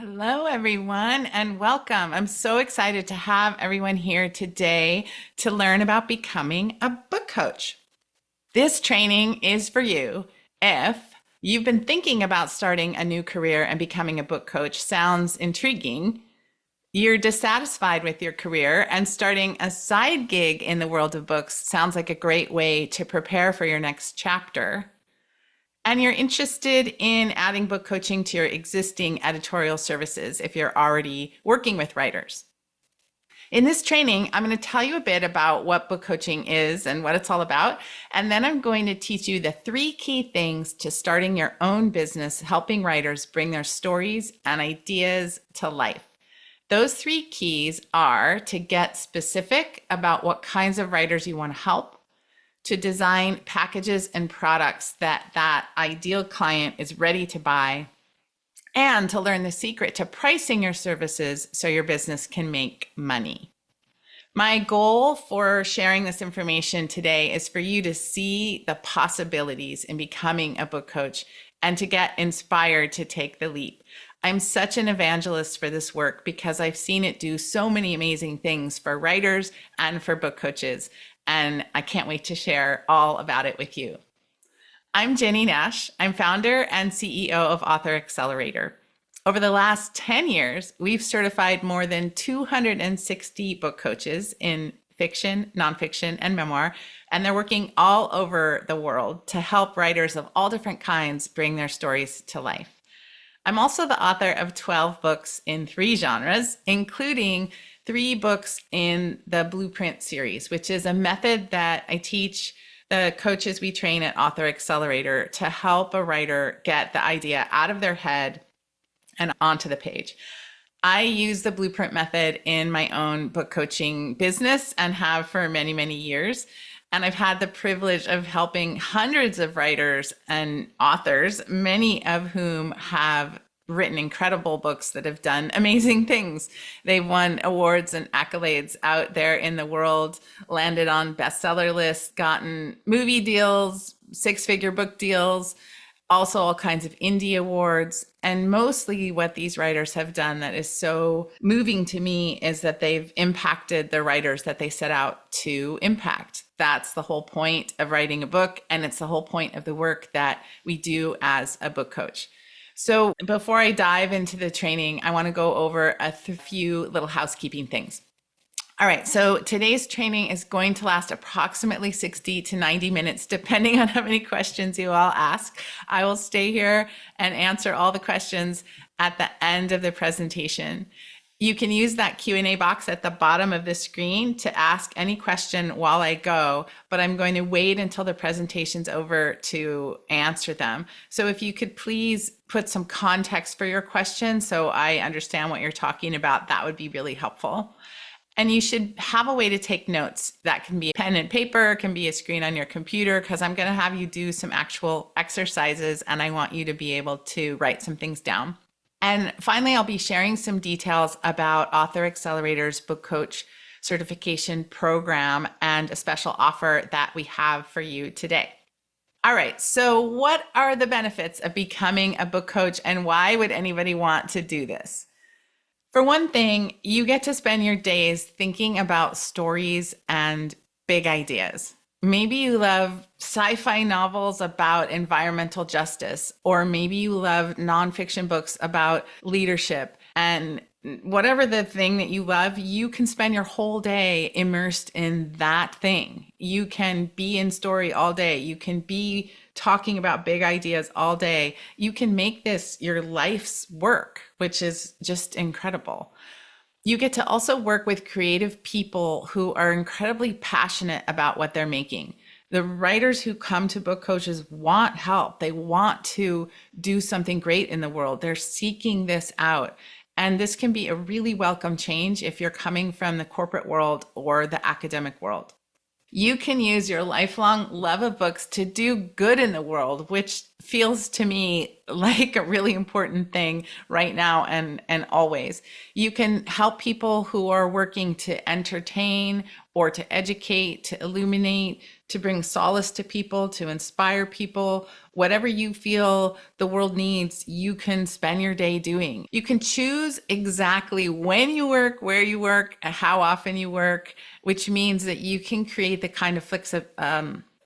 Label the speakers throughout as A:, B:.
A: Hello, everyone, and welcome. I'm so excited to have everyone here today to learn about becoming a book coach. This training is for you if you've been thinking about starting a new career and becoming a book coach. Sounds intriguing. You're dissatisfied with your career and starting a side gig in the world of books sounds like a great way to prepare for your next chapter. And you're interested in adding book coaching to your existing editorial services if you're already working with writers. In this training, I'm going to tell you a bit about what book coaching is and what it's all about. And then I'm going to teach you the 3 key things to starting your own business, helping writers bring their stories and ideas to life. Those 3 keys are to get specific about what kinds of writers you want to help, to design packages and products that ideal client is ready to buy, and to learn the secret to pricing your services so your business can make money. My goal for sharing this information today is for you to see the possibilities in becoming a book coach and to get inspired to take the leap. I'm such an evangelist for this work because I've seen it do so many amazing things for writers and for book coaches, and I can't wait to share all about it with you. I'm Jenny Nash. I'm founder and CEO of Author Accelerator. Over the last 10 years, we've certified more than 260 book coaches in fiction, nonfiction, and memoir, and they're working all over the world to help writers of all different kinds bring their stories to life. I'm also the author of 12 books in 3 genres, including 3 books in the Blueprint series, which is a method that I teach the coaches we train at Author Accelerator to help a writer get the idea out of their head and onto the page. I use the Blueprint method in my own book coaching business and have for many, many years. And I've had the privilege of helping hundreds of writers and authors, many of whom have written incredible books that have done amazing things. They've won awards and accolades out there in the world, landed on bestseller lists, gotten movie deals, 6-figure book deals, also all kinds of indie awards. And mostly what these writers have done that is so moving to me is that they've impacted the writers that they set out to impact. That's the whole point of writing a book, and it's the whole point of the work that we do as a book coach. So before I dive into the training, I want to go over a few little housekeeping things. All right, so today's training is going to last approximately 60 to 90 minutes, depending on how many questions you all ask. I will stay here and answer all the questions at the end of the presentation. You can use that Q&A box at the bottom of the screen to ask any question while I go, but I'm going to wait until the presentation's over to answer them. So if you could please put some context for your question so I understand what you're talking about, that would be really helpful. And you should have a way to take notes. That can be pen and paper, can be a screen on your computer, because I'm going to have you do some actual exercises and I want you to be able to write some things down. And finally, I'll be sharing some details about Author Accelerator's book coach certification program and a special offer that we have for you today. All right, so what are the benefits of becoming a book coach and why would anybody want to do this? For one thing, you get to spend your days thinking about stories and big ideas. Maybe you love sci-fi novels about environmental justice, or maybe you love nonfiction books about leadership. And whatever the thing that you love, you can spend your whole day immersed in that thing. You can be in story all day. You can be talking about big ideas all day. You can make this your life's work, which is just incredible. You get to also work with creative people who are incredibly passionate about what they're making. The writers who come to book coaches want help. They want to do something great in the world. They're seeking this out. And this can be a really welcome change if you're coming from the corporate world or the academic world. You can use your lifelong love of books to do good in the world, which feels to me like a really important thing right now and always. You can help people who are working to entertain or to educate, to illuminate, to bring solace to people, to inspire people. Whatever you feel the world needs, you can spend your day doing. You can choose exactly when you work, where you work, and how often you work, which means that you can create the kind of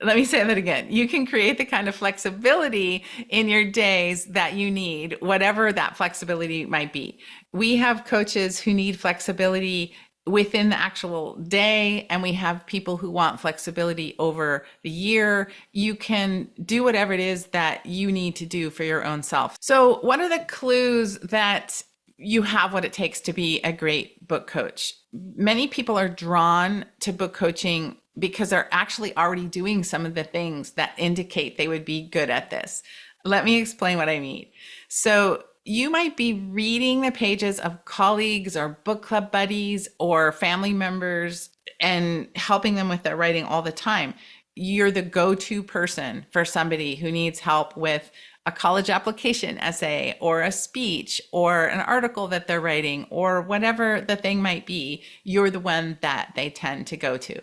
A: let me say that again. You can create the kind of flexibility in your days that you need, whatever that flexibility might be. We have coaches who need flexibility within the actual day, and we have people who want flexibility over the year. You can do whatever it is that you need to do for your own self. So, what are the clues that you have what it takes to be a great book coach? Many people are drawn to book coaching because they're actually already doing some of the things that indicate they would be good at this. Let me explain what I mean. So, you might be reading the pages of colleagues or book club buddies or family members and helping them with their writing all the time. You're the go-to person for somebody who needs help with a college application essay or a speech or an article that they're writing or whatever the thing might be. You're the one that they tend to go to.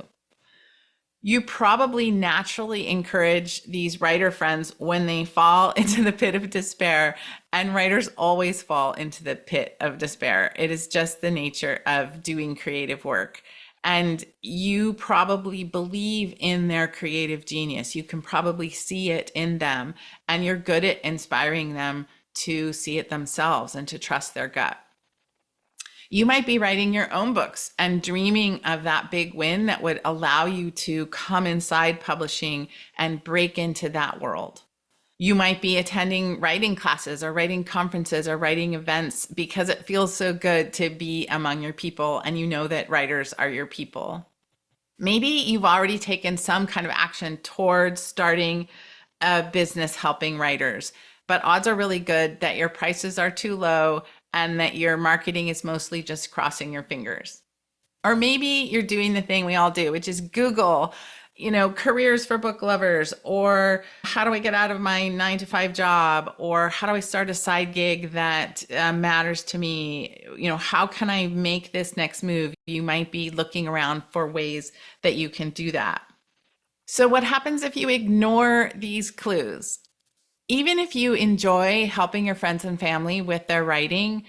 A: You probably naturally encourage these writer friends when they fall into the pit of despair, and writers always fall into the pit of despair. It is just the nature of doing creative work. And you probably believe in their creative genius. You can probably see it in them, and you're good at inspiring them to see it themselves and to trust their gut. You might be writing your own books and dreaming of that big win that would allow you to come inside publishing and break into that world. You might be attending writing classes or writing conferences or writing events because it feels so good to be among your people and you know that writers are your people. Maybe you've already taken some kind of action towards starting a business helping writers, but odds are really good that your prices are too low and that your marketing is mostly just crossing your fingers. Or maybe you're doing the thing we all do, which is Google, careers for book lovers, or how do I get out of my 9-to-5 job, or how do I start a side gig that matters to me? How can I make this next move? You might be looking around for ways that you can do that. So what happens if you ignore these clues? Even if you enjoy helping your friends and family with their writing,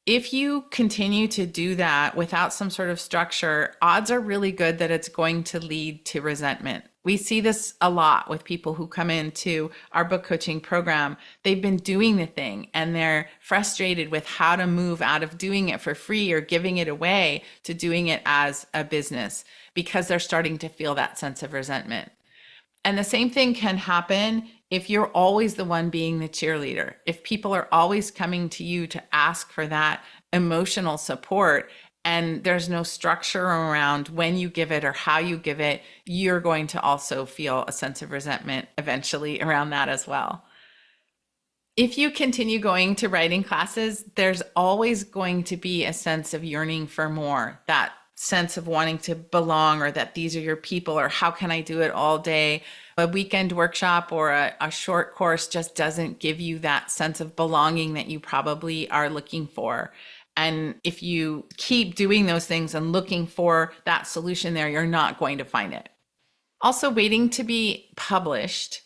A: if you continue to do that without some sort of structure, odds are really good that it's going to lead to resentment. We see this a lot with people who come into our book coaching program. They've been doing the thing and they're frustrated with how to move out of doing it for free or giving it away to doing it as a business because they're starting to feel that sense of resentment. And the same thing can happen if you're always the one being the cheerleader. If people are always coming to you to ask for that emotional support and there's no structure around when you give it or how you give it, you're going to also feel a sense of resentment eventually around that as well. If you continue going to writing classes, there's always going to be a sense of yearning for more, that sense of wanting to belong, or that these are your people, or how can I do it all day? A weekend workshop or a short course just doesn't give you that sense of belonging that you probably are looking for. And if you keep doing those things and looking for that solution there, you're not going to find it. Also, waiting to be published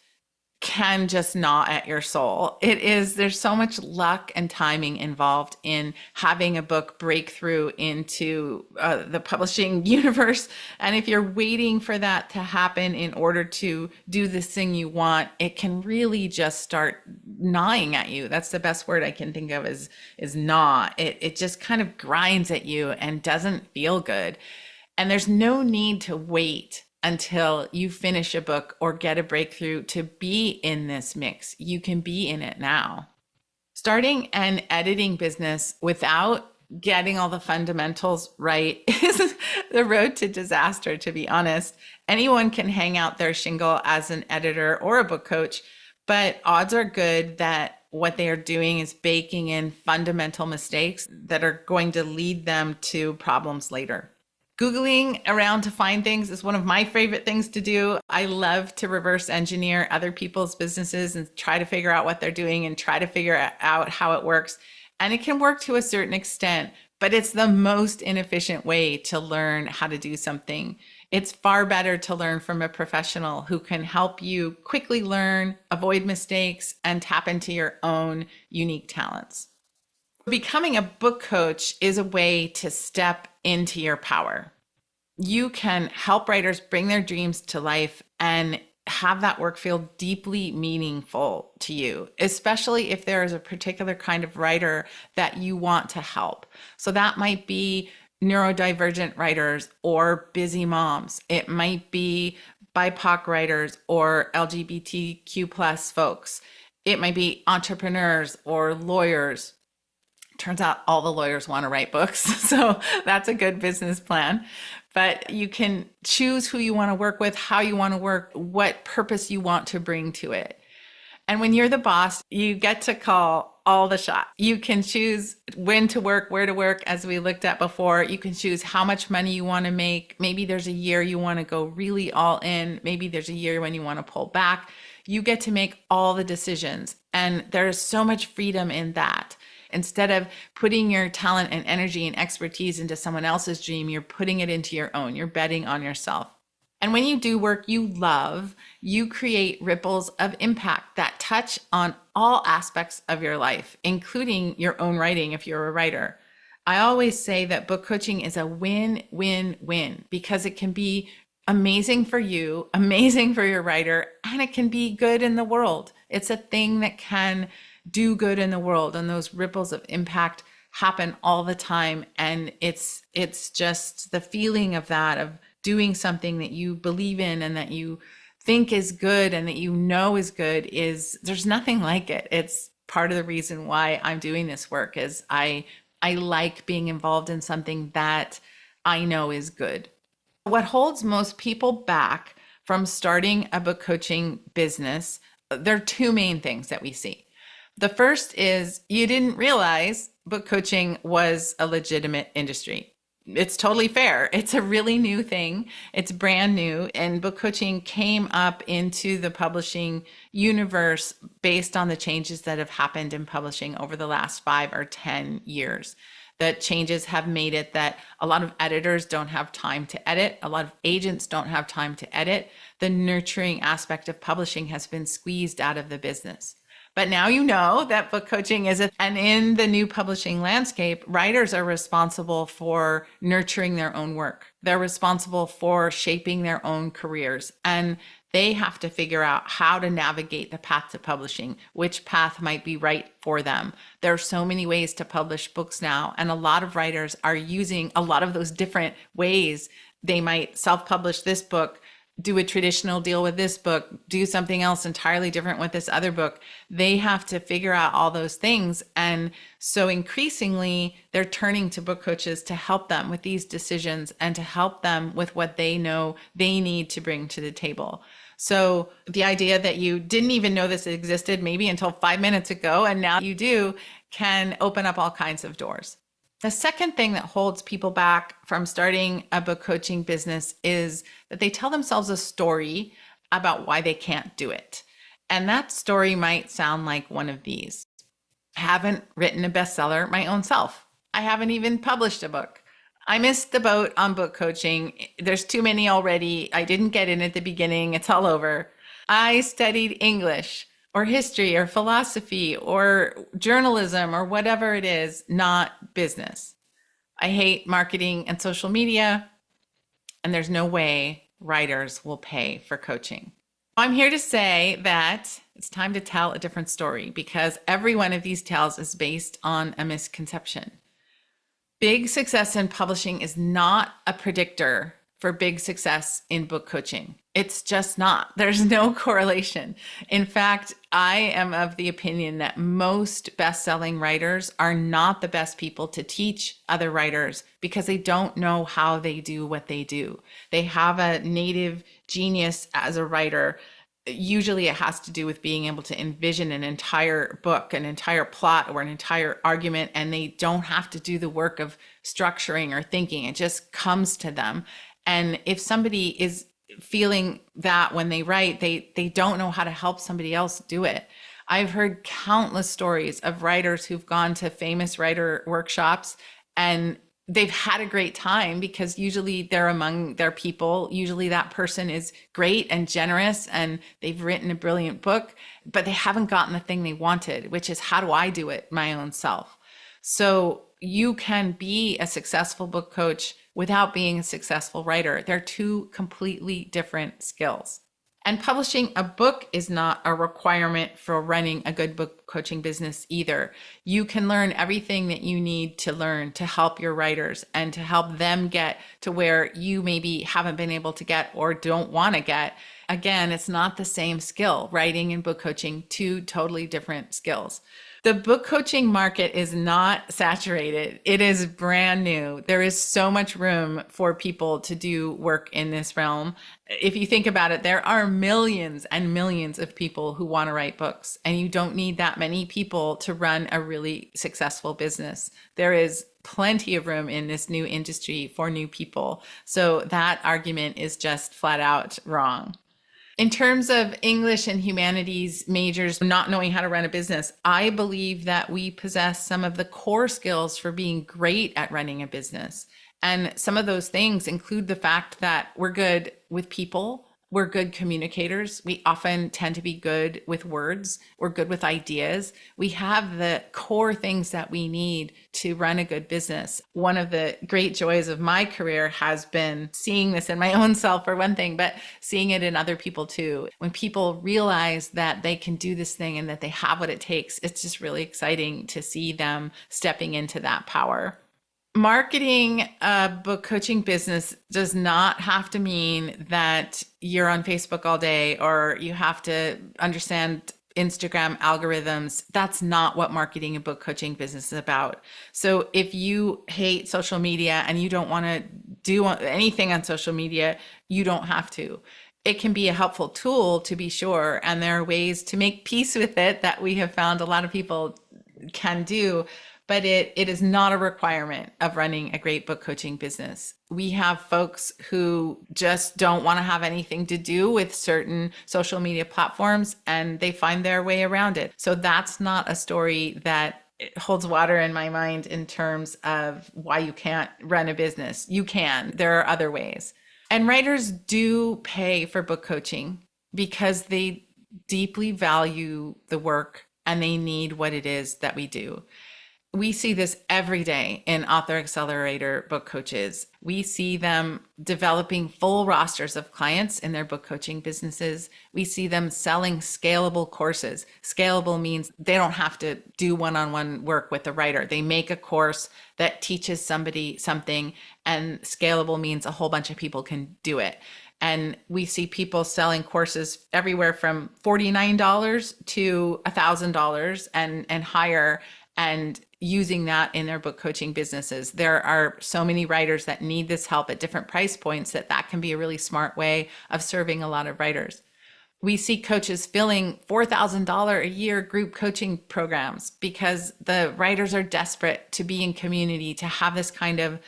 A: can just gnaw at your soul. There's so much luck and timing involved in having a book break through into the publishing universe. And if you're waiting for that to happen in order to do this thing you want, it can really just start gnawing at you. That's the best word I can think of is gnaw. It just kind of grinds at you and doesn't feel good. And there's no need to wait until you finish a book or get a breakthrough to be in this mix. You can be in it now. Starting an editing business without getting all the fundamentals right is the road to disaster, to be honest. Anyone can hang out their shingle as an editor or a book coach, but odds are good that what they are doing is baking in fundamental mistakes that are going to lead them to problems later. Googling around to find things is one of my favorite things to do. I love to reverse engineer other people's businesses and try to figure out what they're doing and try to figure out how it works. And it can work to a certain extent, but it's the most inefficient way to learn how to do something. It's far better to learn from a professional who can help you quickly learn, avoid mistakes, and tap into your own unique talents. Becoming a book coach is a way to step into your power. You can help writers bring their dreams to life and have that work feel deeply meaningful to you, especially if there is a particular kind of writer that you want to help. So that might be neurodivergent writers or busy moms. It might be BIPOC writers or LGBTQ plus folks. It might be entrepreneurs or lawyers. Turns out all the lawyers want to write books. So that's a good business plan. But you can choose who you want to work with, how you want to work, what purpose you want to bring to it. And when you're the boss, you get to call all the shots. You can choose when to work, where to work, as we looked at before. You can choose how much money you want to make. Maybe there's a year you want to go really all in. Maybe there's a year when you want to pull back. You get to make all the decisions. And there's so much freedom in that. Instead of putting your talent and energy and expertise into someone else's dream, you're putting it into your own. You're betting on yourself. And when you do work you love, you create ripples of impact that touch on all aspects of your life, including your own writing if you're a writer. I always say that book coaching is a win-win-win because it can be amazing for you, amazing for your writer, and it can be good in the world. It's a thing that can do good in the world, and those ripples of impact happen all the time. And it's just the feeling of that, of doing something that you believe in and that you think is good and that you know is good, is there's nothing like it. It's part of the reason why I'm doing this work is I like being involved in something that I know is good. What holds most people back from starting a book coaching business, there are two main things that we see. The first is you didn't realize book coaching was a legitimate industry. It's totally fair. It's a really new thing. It's brand new. And book coaching came up into the publishing universe based on the changes that have happened in publishing over the last 5 or 10 years. The changes have made it that a lot of editors don't have time to edit. A lot of agents don't have time to edit. The nurturing aspect of publishing has been squeezed out of the business. But now you know that book coaching is and in the new publishing landscape, writers are responsible for nurturing their own work. They're responsible for shaping their own careers, and they have to figure out how to navigate the path to publishing, which path might be right for them. There are so many ways to publish books now, and a lot of writers are using a lot of those different ways. They might self-publish this book, do a traditional deal with this book, do something else entirely different with this other book. They have to figure out all those things. And so increasingly, they're turning to book coaches to help them with these decisions and to help them with what they know they need to bring to the table. So the idea that you didn't even know this existed maybe until 5 minutes ago, and now you do, can open up all kinds of doors. The second thing that holds people back from starting a book coaching business is that they tell themselves a story about why they can't do it. And that story might sound like one of these. I haven't written a bestseller my own self. I haven't even published a book. I missed the boat on book coaching. There's too many already. I didn't get in at the beginning. It's all over. I studied English or history or philosophy or journalism or whatever it is, not business. I hate marketing and social media, and there's no way writers will pay for coaching. I'm here to say that it's time to tell a different story because every one of these tales is based on a misconception. Big success in publishing is not a predictor for big success in book coaching. It's just not. There's no correlation. In fact, I am of the opinion that most best-selling writers are not the best people to teach other writers because they don't know how they do what they do. They have a native genius as a writer. Usually it has to do with being able to envision an entire book, an entire plot, or an entire argument, and they don't have to do the work of structuring or thinking. It just comes to them. And if somebody is feeling that when they write, they don't know how to help somebody else do it. I've heard countless stories of writers who've gone to famous writer workshops and they've had a great time because usually they're among their people. Usually that person is great and generous and they've written a brilliant book, but they haven't gotten the thing they wanted, which is how do I do it my own self? So you can be a successful book coach without being a successful writer. They're two completely different skills. And publishing a book is not a requirement for running a good book coaching business either. You can learn everything that you need to learn to help your writers and to help them get to where you maybe haven't been able to get or don't want to get. Again, it's not the same skill. Writing and book coaching, two totally different skills. The book coaching market is not saturated. It is brand new. There is so much room for people to do work in this realm. If you think about it, there are millions and millions of people who want to write books, and you don't need that many people to run a really successful business. There is plenty of room in this new industry for new people. So that argument is just flat out wrong. In terms of English and humanities majors not knowing how to run a business, I believe that we possess some of the core skills for being great at running a business. And some of those things include the fact that we're good with people. We're good communicators. We often tend to be good with words. We're good with ideas. We have the core things that we need to run a good business. One of the great joys of my career has been seeing this in my own self, for one thing, but seeing it in other people too. When people realize that they can do this thing and that they have what it takes, it's just really exciting to see them stepping into that power. Marketing a book coaching business does not have to mean that you're on Facebook all day or you have to understand Instagram algorithms. That's not what marketing a book coaching business is about. So if you hate social media and you don't want to do anything on social media, you don't have to. It can be a helpful tool to be sure, and there are ways to make peace with it that we have found a lot of people can do. But it is not a requirement of running a great book coaching business. We have folks who just don't want to have anything to do with certain social media platforms and they find their way around it. So that's not a story that holds water in my mind in terms of why you can't run a business. You can. There are other ways. And writers do pay for book coaching because they deeply value the work and they need what it is that we do. We see this every day in Author Accelerator book coaches. We see them developing full rosters of clients in their book coaching businesses. We see them selling scalable courses. Scalable means they don't have to do one-on-one work with the writer. They make a course that teaches somebody something, and scalable means a whole bunch of people can do it. And we see people selling courses everywhere from $49 to $1,000 and higher, and using that in their book coaching businesses. There are so many writers that need this help at different price points that can be a really smart way of serving a lot of writers. We see coaches filling $4,000 a year group coaching programs because the writers are desperate to be in community, to have this kind of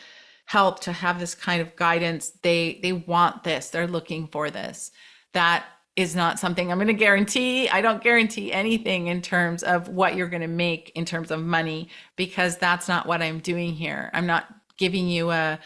A: help, to have this kind of guidance. They want this. They're looking for this. That is not something I'm going to guarantee. I don't guarantee anything in terms of what you're going to make in terms of money, because that's not what I'm doing here. I'm not giving you a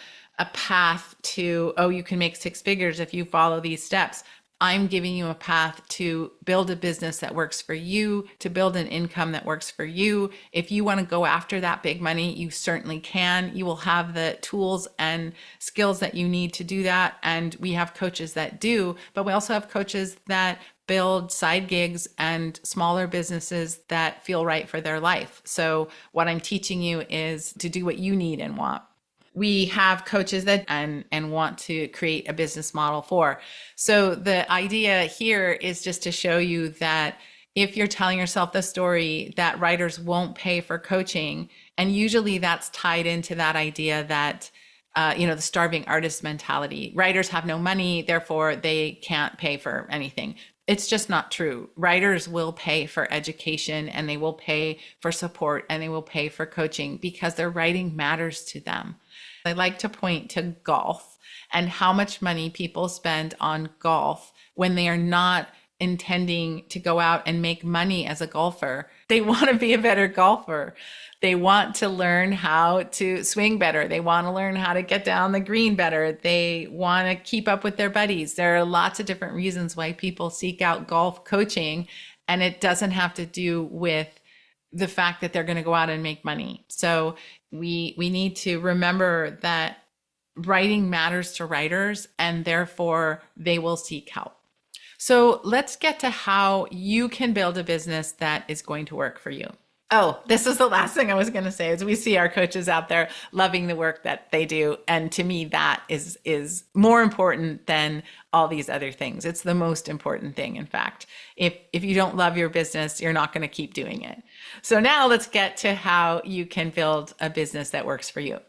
A: path to, oh, you can make six figures if you follow these steps. I'm giving you a path to build a business that works for you, to build an income that works for you. If you want to go after that big money, you certainly can. You will have the tools and skills that you need to do that. And we have coaches that do, but we also have coaches that build side gigs and smaller businesses that feel right for their life. So what I'm teaching you is to do what you need and want. We have coaches that and want to create a business model for. So the idea here is just to show you that if you're telling yourself the story that writers won't pay for coaching, and usually that's tied into that idea that the starving artist mentality. Writers have no money, therefore they can't pay for anything. It's just not true. Writers will pay for education, and they will pay for support, and they will pay for coaching because their writing matters to them. I like to point to golf and how much money people spend on golf when they are not intending to go out and make money as a golfer. They want to be a better golfer. They want to learn how to swing better. They want to learn how to get down the green better. They want to keep up with their buddies. There are lots of different reasons why people seek out golf coaching, and it doesn't have to do with the fact that they're going to go out and make money. So we need to remember that writing matters to writers, and therefore they will seek help. So let's get to how you can build a business that is going to work for you. Oh, this is the last thing I was going to say is we see our coaches out there loving the work that they do. And to me, that is more important than all these other things. It's the most important thing. In fact, if you don't love your business, you're not going to keep doing it. So now let's get to how you can build a business that works for you.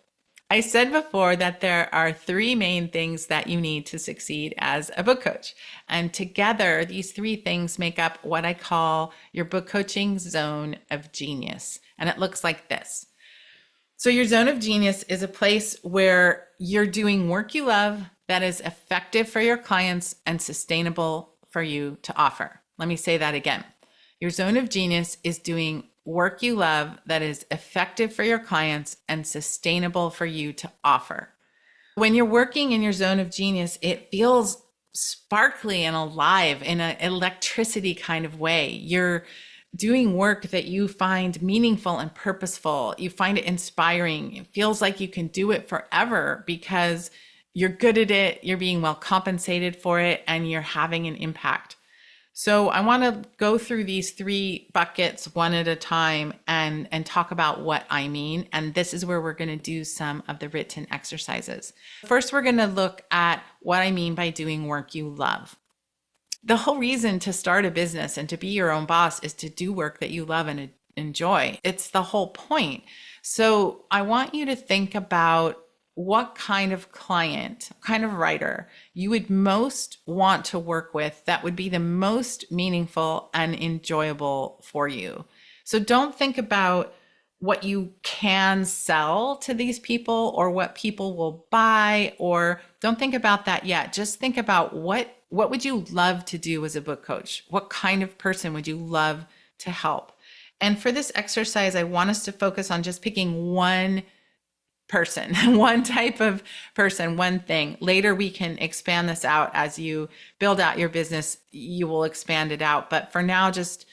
A: I said before that there are three main things that you need to succeed as a book coach. And together, these three things make up what I call your book coaching zone of genius. And it looks like this. So your zone of genius is a place where you're doing work you love that is effective for your clients and sustainable for you to offer. Let me say that again. Your zone of genius is doing work you love that is effective for your clients and sustainable for you to offer. When you're working in your zone of genius, it feels sparkly and alive in an electricity kind of way. You're doing work that you find meaningful and purposeful. You find it inspiring. It feels like you can do it forever because you're good at it, you're being well compensated for it, and you're having an impact. So I want to go through these three buckets one at a time and talk about what I mean. And this is where we're going to do some of the written exercises. First, we're going to look at what I mean by doing work you love. The whole reason to start a business and to be your own boss is to do work that you love and enjoy. It's the whole point. So I want you to think about what kind of client, kind of writer you would most want to work with that would be the most meaningful and enjoyable for you. So don't think about what you can sell to these people or what people will buy, or don't think about that yet. Just think about what would you love to do as a book coach? What kind of person would you love to help? And for this exercise, I want us to focus on just picking one person, one type of person, one thing. Later, we can expand this out as you build out your business. You will expand it out. But for now, just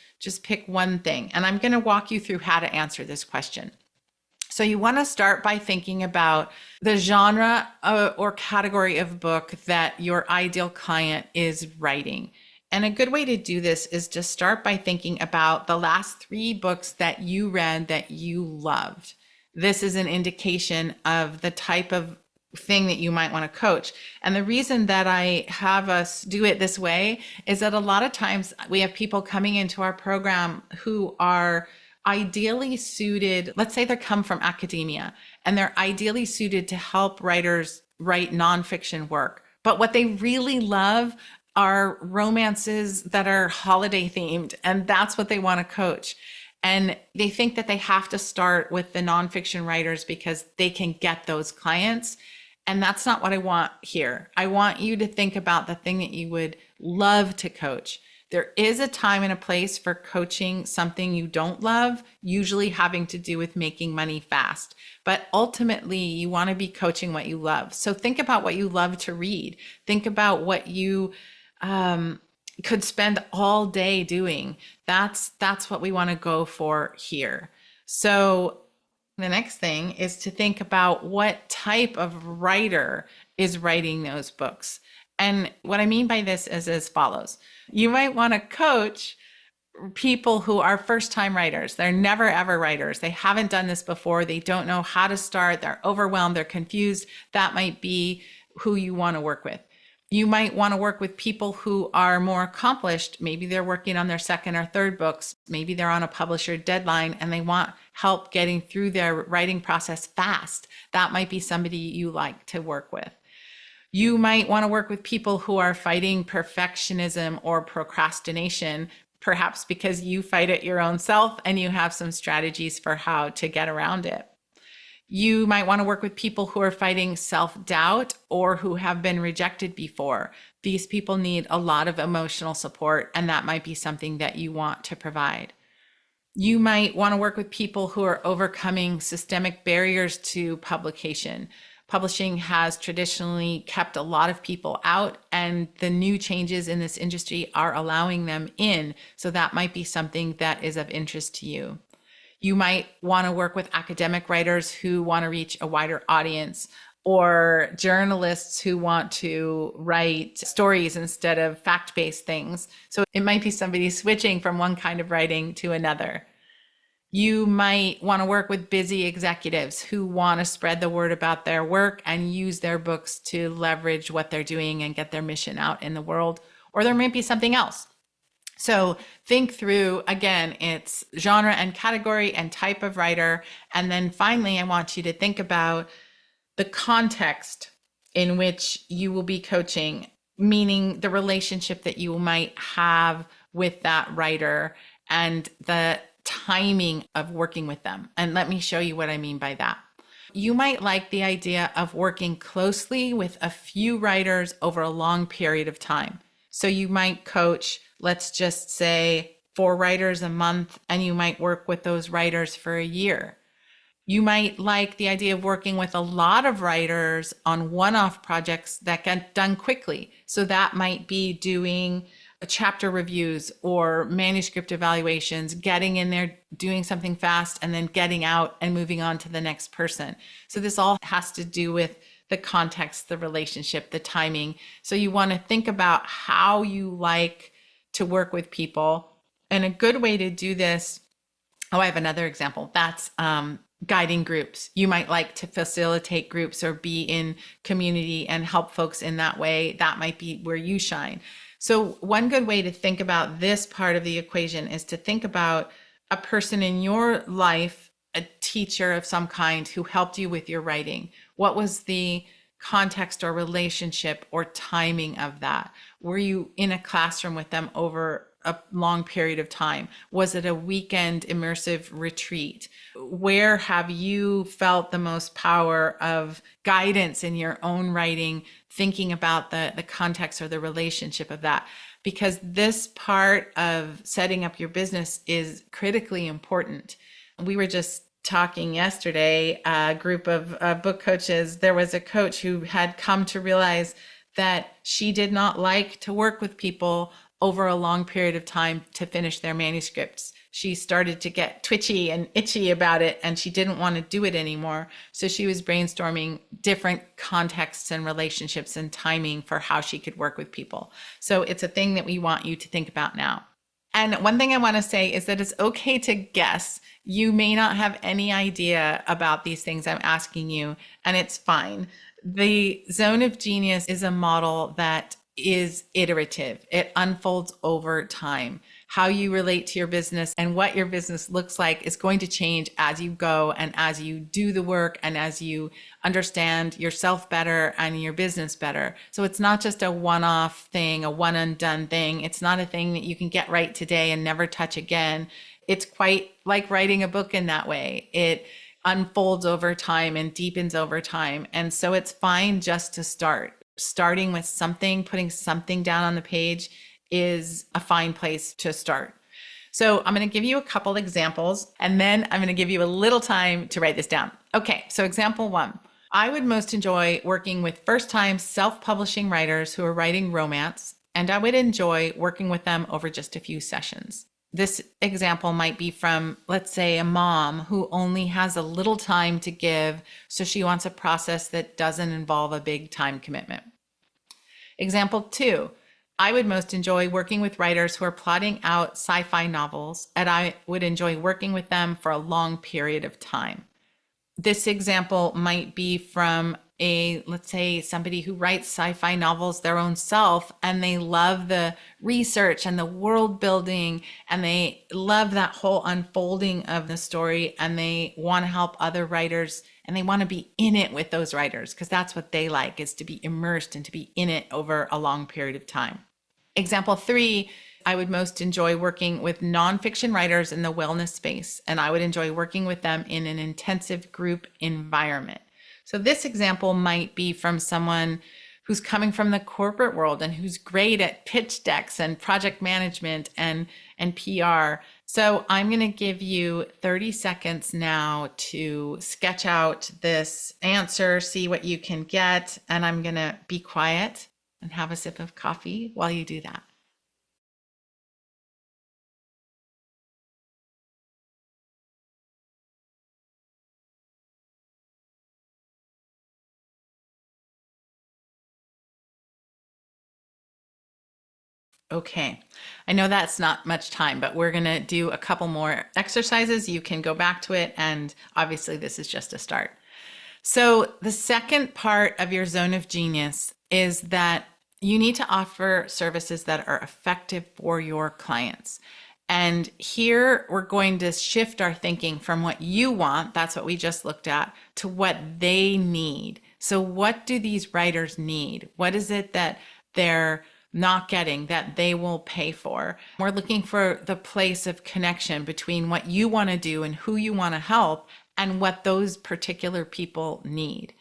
A: pick one thing. And I'm going to walk you through how to answer this question. So you want to start by thinking about the genre or category of book that your ideal client is writing. And a good way to do this is to start by thinking about the last 3 books that you read that you loved. This is an indication of the type of thing that you might want to coach. And the reason that I have us do it this way is that a lot of times we have people coming into our program who are ideally suited, let's say they come from academia, and they're ideally suited to help writers write nonfiction work. But what they really love are romances that are holiday themed, and that's what they want to coach. And they think that they have to start with the nonfiction writers because they can get those clients. And that's not what I want here. I want you to think about the thing that you would love to coach. There is a time and a place for coaching something you don't love, usually having to do with making money fast. But ultimately, you want to be coaching what you love. So think about what you love to read. Think about what you could spend all day doing. That's what we want to go for here. So the next thing is to think about what type of writer is writing those books. And what I mean by this is as follows. You might want to coach people who are first-time writers. They're never ever writers. They haven't done this before. They don't know how to start. They're overwhelmed. They're confused. That might be who you want to work with. You might want to work with people who are more accomplished. Maybe they're working on their second or third books. Maybe they're on a publisher deadline and they want help getting through their writing process fast. That might be somebody you like to work with. You might want to work with people who are fighting perfectionism or procrastination, perhaps because you fight it your own self and you have some strategies for how to get around it. You might want to work with people who are fighting self-doubt or who have been rejected before. These people need a lot of emotional support, and that might be something that you want to provide. You might want to work with people who are overcoming systemic barriers to publication. Publishing has traditionally kept a lot of people out, and the new changes in this industry are allowing them in. So that might be something that is of interest to you. You might want to work with academic writers who want to reach a wider audience, or journalists who want to write stories instead of fact-based things. So it might be somebody switching from one kind of writing to another. You might want to work with busy executives who want to spread the word about their work and use their books to leverage what they're doing and get their mission out in the world. Or there might be something else. So think through, again, it's genre and category and type of writer. And then finally, I want you to think about the context in which you will be coaching, meaning the relationship that you might have with that writer and the timing of working with them. And let me show you what I mean by that. You might like the idea of working closely with a few writers over a long period of time. So you might coach, let's just say, 4 writers a month, and you might work with those writers for a year. You might like the idea of working with a lot of writers on one-off projects that get done quickly. So that might be doing chapter reviews or manuscript evaluations, getting in there, doing something fast, and then getting out and moving on to the next person. So this all has to do with the context, the relationship, the timing. So you want to think about how you like to work with people. And a good way to do this, I have another example. That's guiding groups. You might like to facilitate groups or be in community and help folks in that way. That might be where you shine. So one good way to think about this part of the equation is to think about a person in your life, a teacher of some kind who helped you with your writing. What was the context or relationship or timing of that? Were you in a classroom with them over a long period of time? Was it a weekend immersive retreat? Where have you felt the most power of guidance in your own writing, thinking about the context or the relationship of that? Because this part of setting up your business is critically important. We were just talking yesterday, a group of book coaches. There was a coach who had come to realize that she did not like to work with people over a long period of time to finish their manuscripts. She started to get twitchy and itchy about it, and she didn't want to do it anymore. So she was brainstorming different contexts and relationships and timing for how she could work with people. So it's a thing that we want you to think about now. And one thing I want to say is that it's okay to guess. You may not have any idea about these things I'm asking you, and it's fine. The Zone of Genius is a model that is iterative. It unfolds over time. How you relate to your business and what your business looks like is going to change as you go and as you do the work and as you understand yourself better and your business better. So it's not just a one-off thing, a one and done thing. It's not a thing that you can get right today and never touch again. It's quite like writing a book in that way. It unfolds over time and deepens over time. And so it's fine just to start. Starting with something, putting something down on the page is a fine place to start. So I'm going to give you a couple examples, and then I'm going to give you a little time to write this down. Okay, so example 1. I would most enjoy working with first-time self-publishing writers who are writing romance, and I would enjoy working with them over just a few sessions. This example might be from, let's say, a mom who only has a little time to give, so she wants a process that doesn't involve a big time commitment. Example 2, I would most enjoy working with writers who are plotting out sci-fi novels, and I would enjoy working with them for a long period of time. This example might be from let's say somebody who writes sci-fi novels their own self, and they love the research and the world building, and they love that whole unfolding of the story, and they want to help other writers, and they want to be in it with those writers because that's what they like, is to be immersed and to be in it over a long period of time. Example 3, I would most enjoy working with nonfiction writers in the wellness space, and I would enjoy working with them in an intensive group environment. So this example might be from someone who's coming from the corporate world and who's great at pitch decks and project management and PR. So I'm going to give you 30 seconds now to sketch out this answer, see what you can get, and I'm going to be quiet and have a sip of coffee while you do that. Okay, I know that's not much time, but we're going to do a couple more exercises. You can go back to it, and obviously, this is just a start. So, the second part of your zone of genius is that you need to offer services that are effective for your clients. And here we're going to shift our thinking from what you want, that's what we just looked at, to what they need. So, what do these writers need? What is it that they're not getting that they will pay for? We're looking for the place of connection between what you want to do and who you want to help and what those particular people need.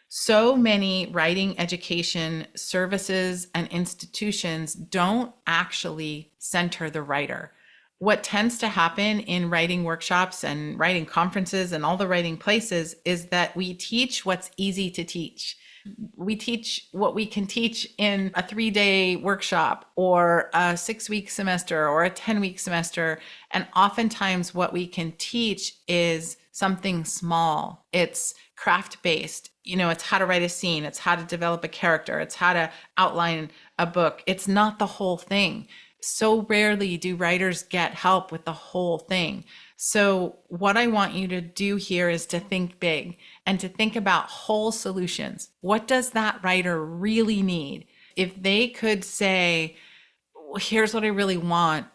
A: So many writing education services and institutions don't actually center the writer. What tends to happen in writing workshops and writing conferences and all the writing places is that we teach what's easy to teach. We teach what we can teach in a 3-day workshop or a 6-week semester or a 10-week semester. And oftentimes what we can teach is something small. It's craft-based. It's how to write a scene. It's how to develop a character. It's how to outline a book. It's not the whole thing. So rarely do writers get help with the whole thing. So what I want you to do here is to think big and to think about whole solutions. What does that writer really need? If they could say, here's what I really want,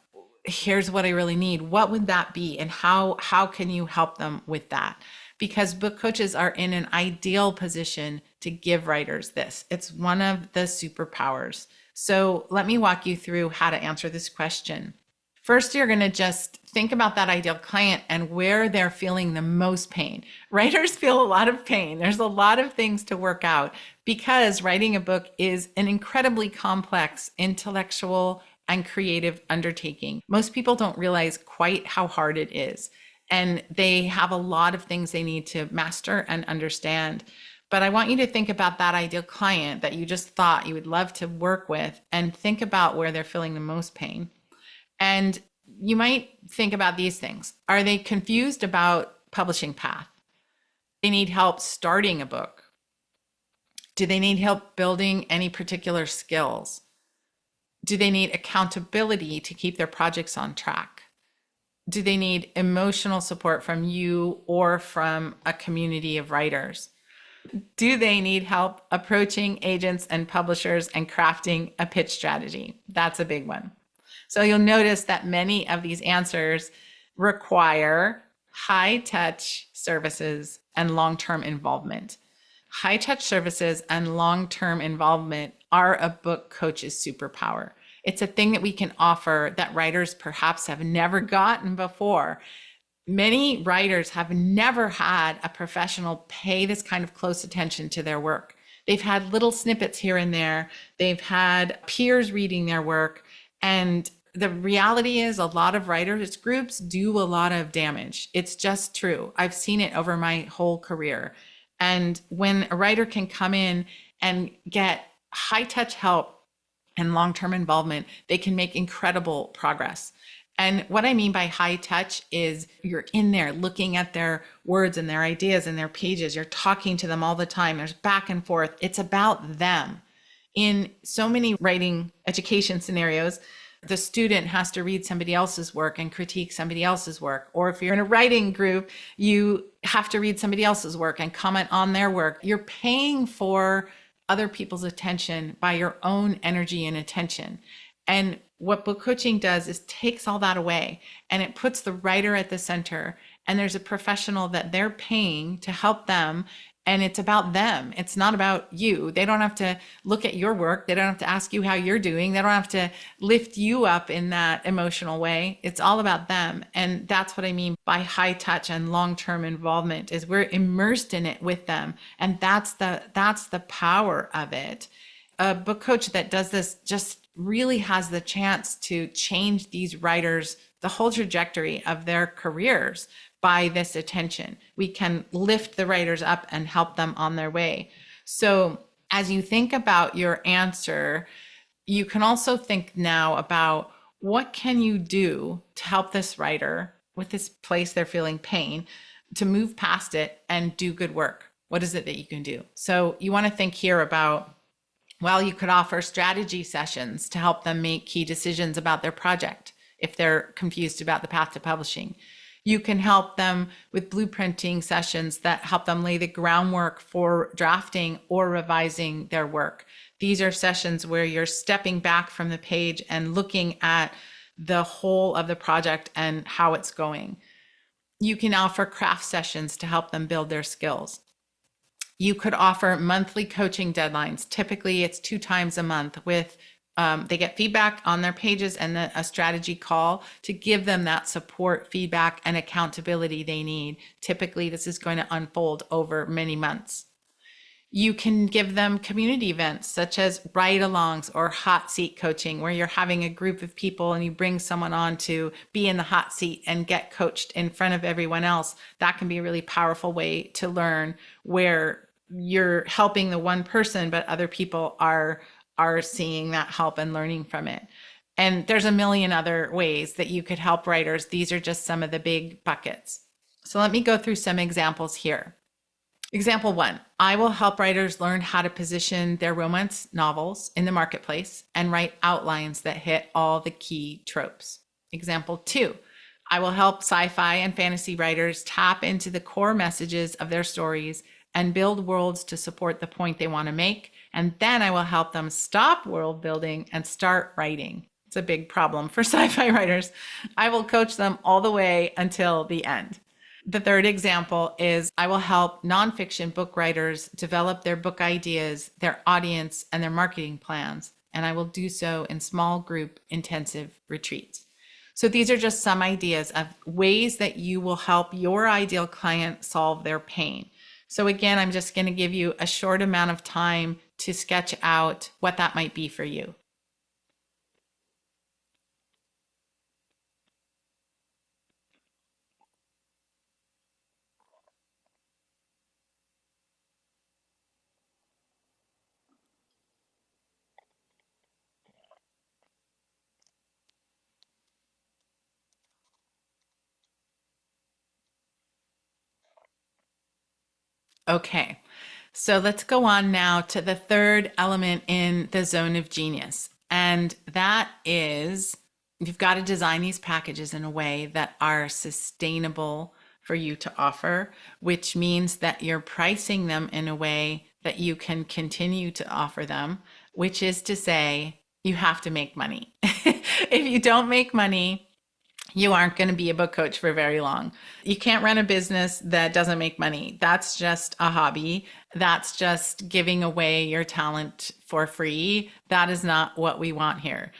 A: here's what I really need, what would that be? And how can you help them with that? Because book coaches are in an ideal position to give writers this. It's one of the superpowers. So let me walk you through how to answer this question. First, you're going to just think about that ideal client and where they're feeling the most pain. Writers feel a lot of pain. There's a lot of things to work out because writing a book is an incredibly complex intellectual and creative undertaking. Most people don't realize quite how hard it is, and they have a lot of things they need to master and understand. But I want you to think about that ideal client that you just thought you would love to work with and think about where they're feeling the most pain. And you might think about these things. Are they confused about publishing path? They need help starting a book. Do they need help building any particular skills? Do they need accountability to keep their projects on track? Do they need emotional support from you or from a community of writers? Do they need help approaching agents and publishers and crafting a pitch strategy? That's a big one. So you'll notice that many of these answers require high-touch services and long-term involvement. High-touch services and long-term involvement are a book coach's superpower. It's a thing that we can offer that writers perhaps have never gotten before. Many writers have never had a professional pay this kind of close attention to their work. They've had little snippets here and there. They've had peers reading their work. And the reality is a lot of writers groups do a lot of damage. It's just true. I've seen it over my whole career. And when a writer can come in and get high touch help and long-term involvement, they can make incredible progress. And what I mean by high touch is you're in there looking at their words and their ideas and their pages. You're talking to them all the time. There's back and forth. It's about them. In so many writing education scenarios, the student has to read somebody else's work and critique somebody else's work. Or if you're in a writing group, you have to read somebody else's work and comment on their work. You're paying for other people's attention by your own energy and attention. And what book coaching does is takes all that away and it puts the writer at the center. And there's a professional that they're paying to help them. And it's about them. It's not about you. They don't have to look at your work. They don't have to ask you how you're doing. They don't have to lift you up in that emotional way. It's all about them. And that's what I mean by high touch and long-term involvement is we're immersed in it with them. And that's the power of it. A book coach that does this just really has the chance to change these writers, the whole trajectory of their careers by this attention. We can lift the writers up and help them on their way. So as you think about your answer, you can also think now about what can you do to help this writer with this place they're feeling pain to move past it and do good work. What is it that you can do? So you want to think here about, well, you could offer strategy sessions to help them make key decisions about their project if they're confused about the path to publishing. You can help them with blueprinting sessions that help them lay the groundwork for drafting or revising their work. These are sessions where you're stepping back from the page and looking at the whole of the project and how it's going. You can offer craft sessions to help them build their skills. You could offer monthly coaching deadlines. Typically, it's 2 times a month with they get feedback on their pages and then a strategy call to give them that support, feedback, and accountability they need. Typically, this is going to unfold over many months. You can give them community events such as ride-alongs or hot seat coaching, where you're having a group of people and you bring someone on to be in the hot seat and get coached in front of everyone else. That can be a really powerful way to learn, where you're helping the one person, but other people are seeing that help and learning from it. And there's a million other ways that you could help writers. These are just some of the big buckets. So let me go through some examples here. Example 1, I will help writers learn how to position their romance novels in the marketplace and write outlines that hit all the key tropes. Example 2, I will help sci-fi and fantasy writers tap into the core messages of their stories and build worlds to support the point they want to make. And then I will help them stop world building and start writing. It's a big problem for sci-fi writers. I will coach them all the way until the end. The third example is I will help nonfiction book writers develop their book ideas, their audience, and their marketing plans. And I will do so in small group intensive retreats. So these are just some ideas of ways that you will help your ideal client solve their pain. So again, I'm just going to give you a short amount of time to sketch out what that might be for you. Okay, so let's go on now to the third element in the zone of genius. And that is you've got to design these packages in a way that are sustainable for you to offer, which means that you're pricing them in a way that you can continue to offer them, which is to say, you have to make money. If you don't make money, you aren't going to be a book coach for very long. You can't run a business that doesn't make money. That's just a hobby. That's just giving away your talent for free. That is not what we want here.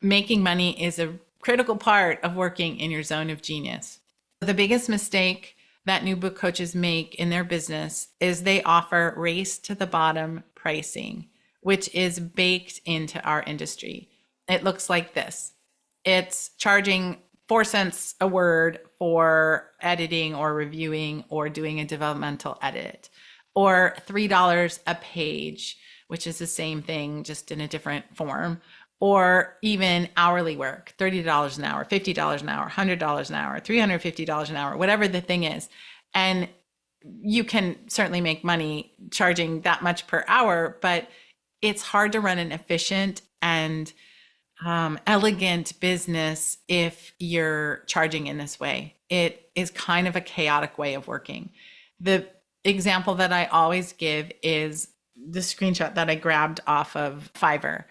A: Making money is a critical part of working in your zone of genius. The biggest mistake that new book coaches make in their business is they offer race to the bottom pricing, which is baked into our industry. It looks like this. It's charging 4 cents a word for editing or reviewing or doing a developmental edit, or $3 a page, which is the same thing, just in a different form, or even hourly work, $30 an hour, $50 an hour, $100 an hour, $350 an hour, whatever the thing is. And you can certainly make money charging that much per hour, but it's hard to run an efficient and elegant business if you're charging in this way. It is kind of a chaotic way of working. The example that I always give is the screenshot that I grabbed off of Fiverr.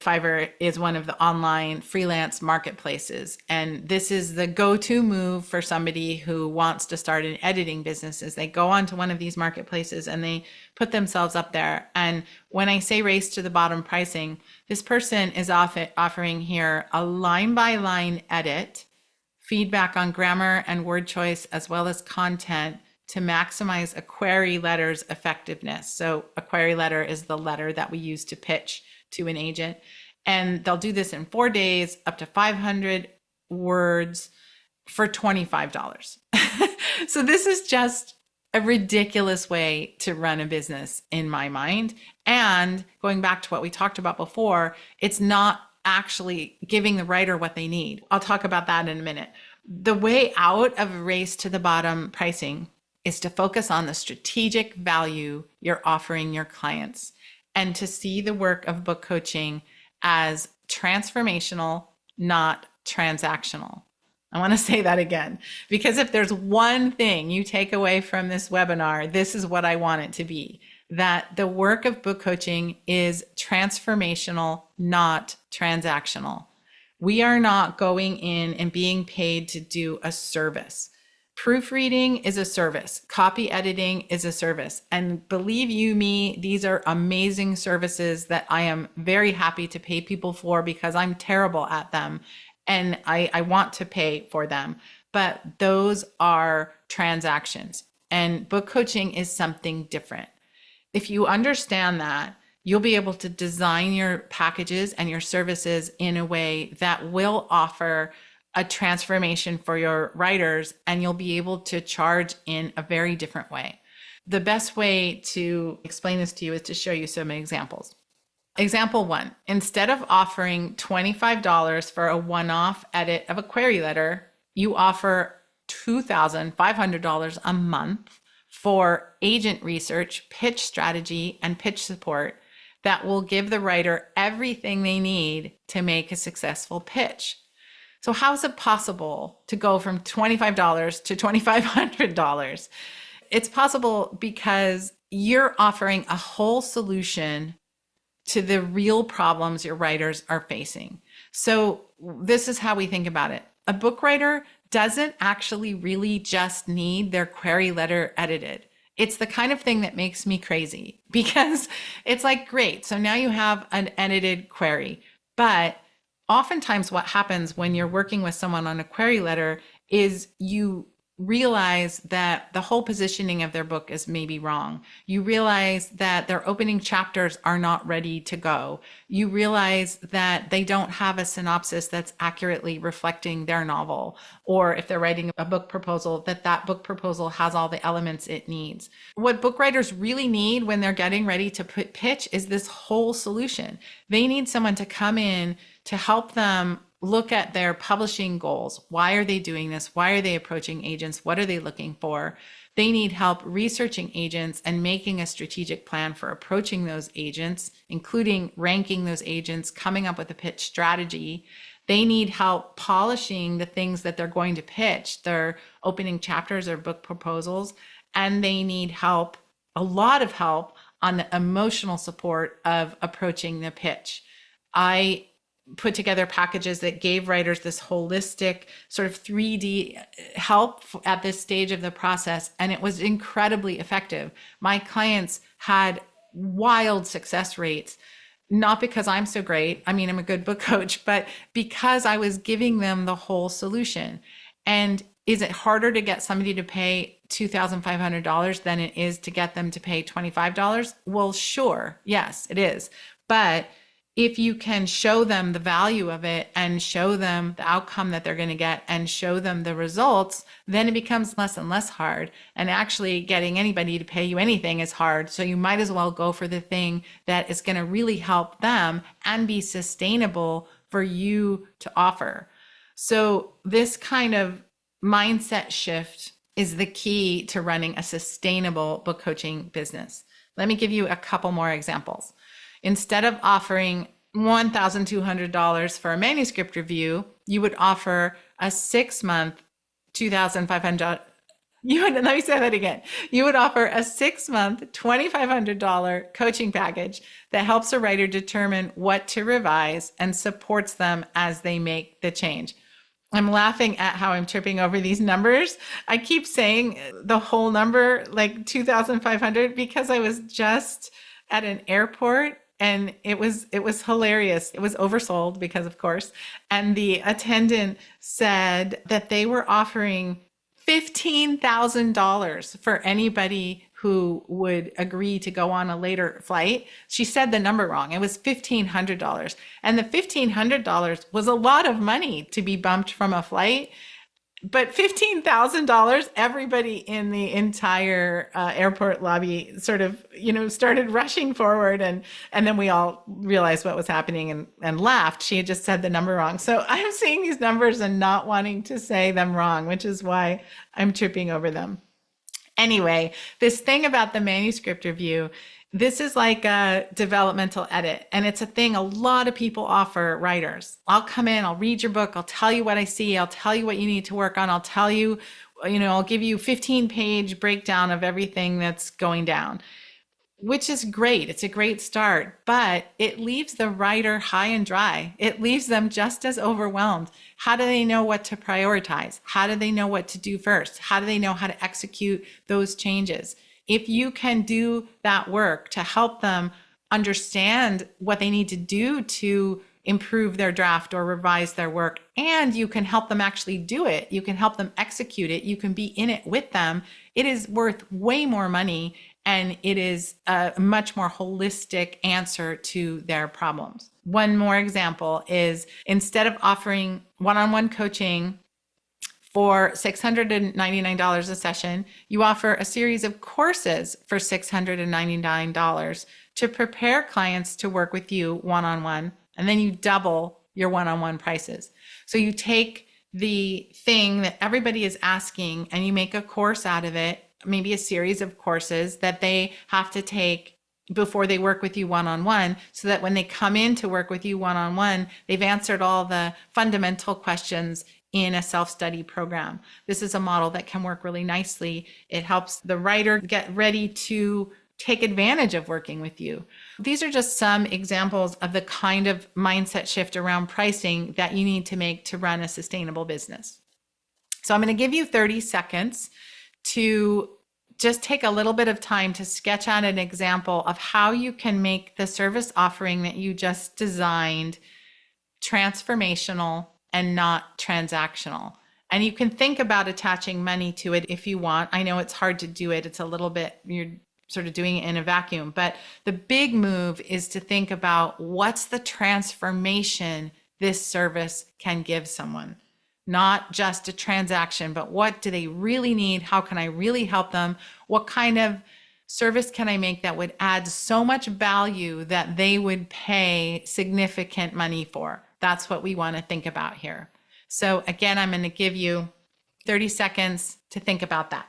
A: Fiverr is one of the online freelance marketplaces, and this is the go-to move for somebody who wants to start an editing business. Is they go onto one of these marketplaces and they put themselves up there. And when I say race to the bottom pricing, this person is offering here a line-by-line edit, feedback on grammar and word choice, as well as content to maximize a query letter's effectiveness. So a query letter is the letter that we use to pitch to an agent. And they'll do this in 4 days, up to 500 words for $25. So this is just a ridiculous way to run a business in my mind. And going back to what we talked about before, it's not actually giving the writer what they need. I'll talk about that in a minute. The way out of a race to the bottom pricing is to focus on the strategic value you're offering your clients and to see the work of book coaching as transformational, not transactional. I want to say that again, because if there's one thing you take away from this webinar, this is what I want it to be, that the work of book coaching is transformational, not transactional. We are not going in and being paid to do a service. Proofreading is a service. Copy editing is a service. And believe you me, these are amazing services that I am very happy to pay people for because I'm terrible at them. And I want to pay for them, but those are transactions, and book coaching is something different. If you understand that, you'll be able to design your packages and your services in a way that will offer a transformation for your writers, and you'll be able to charge in a very different way. The best way to explain this to you is to show you some examples. Example 1, instead of offering $25 for a one-off edit of a query letter, you offer $2,500 a month for agent research, pitch strategy, and pitch support that will give the writer everything they need to make a successful pitch. So how is it possible to go from $25 to $2,500? It's possible because you're offering a whole solution to the real problems your writers are facing. So this is how we think about it. A book writer doesn't actually really just need their query letter edited. It's the kind of thing that makes me crazy because it's like, great, so now you have an edited query. But oftentimes what happens when you're working with someone on a query letter is you realize that the whole positioning of their book is maybe wrong. You realize that their opening chapters are not ready to go. You realize that they don't have a synopsis that's accurately reflecting their novel. Or if they're writing a book proposal, that book proposal has all the elements it needs. What book writers really need when they're getting ready to pitch is this whole solution. They need someone to come in to help them look at their publishing goals. Why are they doing this? Why are they approaching agents? What are they looking for? They need help researching agents and making a strategic plan for approaching those agents, including ranking those agents, coming up with a pitch strategy. They need help polishing the things that they're going to pitch, their opening chapters or book proposals. And they need help, a lot of help, on the emotional support of approaching the pitch. I put together packages that gave writers this holistic sort of 3D help at this stage of the process, and it was incredibly effective. My clients had wild success rates, not because I'm so great. I mean, I'm a good book coach, but because I was giving them the whole solution. And is it harder to get somebody to pay $2,500 than it is to get them to pay $25? Well, sure. Yes, it is. But if you can show them the value of it and show them the outcome that they're going to get and show them the results, then it becomes less and less hard. And actually getting anybody to pay you anything is hard. So you might as well go for the thing that is going to really help them and be sustainable for you to offer. So this kind of mindset shift is the key to running a sustainable book coaching business. Let me give you a couple more examples. Instead of offering $1,200 for a manuscript review, you would offer a 6-month $2,500. Let me say that again. You would offer a 6-month $2,500 coaching package that helps a writer determine what to revise and supports them as they make the change. I'm laughing at how I'm tripping over these numbers. I keep saying the whole number, like 2,500, because I was just at an airport and it was hilarious. It was oversold because, of course, and the attendant said that they were offering $15,000 for anybody who would agree to go on a later flight. She said the number wrong. It was $1,500. And the $1,500 was a lot of money to be bumped from a flight. But $15,000, everybody in the entire airport lobby sort of, started rushing forward. And then we all realized what was happening and laughed. She had just said the number wrong. So I'm seeing these numbers and not wanting to say them wrong, which is why I'm tripping over them. Anyway, this thing about the manuscript review, this is like a developmental edit, and it's a thing a lot of people offer writers. I'll come in, I'll read your book, I'll tell you what I see, I'll tell you what you need to work on, I'll tell you, I'll give you 15-page breakdown of everything that's going down, which is great. It's a great start, but it leaves the writer high and dry. It leaves them just as overwhelmed. How do they know what to prioritize? How do they know what to do first? How do they know how to execute those changes? If you can do that work to help them understand what they need to do to improve their draft or revise their work, and you can help them actually do it, you can help them execute it, you can be in it with them, it is worth way more money, and it is a much more holistic answer to their problems. One more example is, instead of offering one-on-one coaching for $699 a session, you offer a series of courses for $699 to prepare clients to work with you one-on-one, and then you double your one-on-one prices. So you take the thing that everybody is asking and you make a course out of it, maybe a series of courses that they have to take before they work with you one-on-one, so that when they come in to work with you one-on-one, they've answered all the fundamental questions in a self-study program. This is a model that can work really nicely. It helps the writer get ready to take advantage of working with you. These are just some examples of the kind of mindset shift around pricing that you need to make to run a sustainable business. So I'm going to give you 30 seconds to just take a little bit of time to sketch out an example of how you can make the service offering that you just designed transformational and not transactional. And you can think about attaching money to it if you want. I know it's hard to do it. It's a little bit, you're sort of doing it in a vacuum. But the big move is to think about, what's the transformation this service can give someone? Not just a transaction, but what do they really need? How can I really help them? What kind of service can I make that would add so much value that they would pay significant money for? That's what we want to think about here. So again, I'm going to give you 30 seconds to think about that.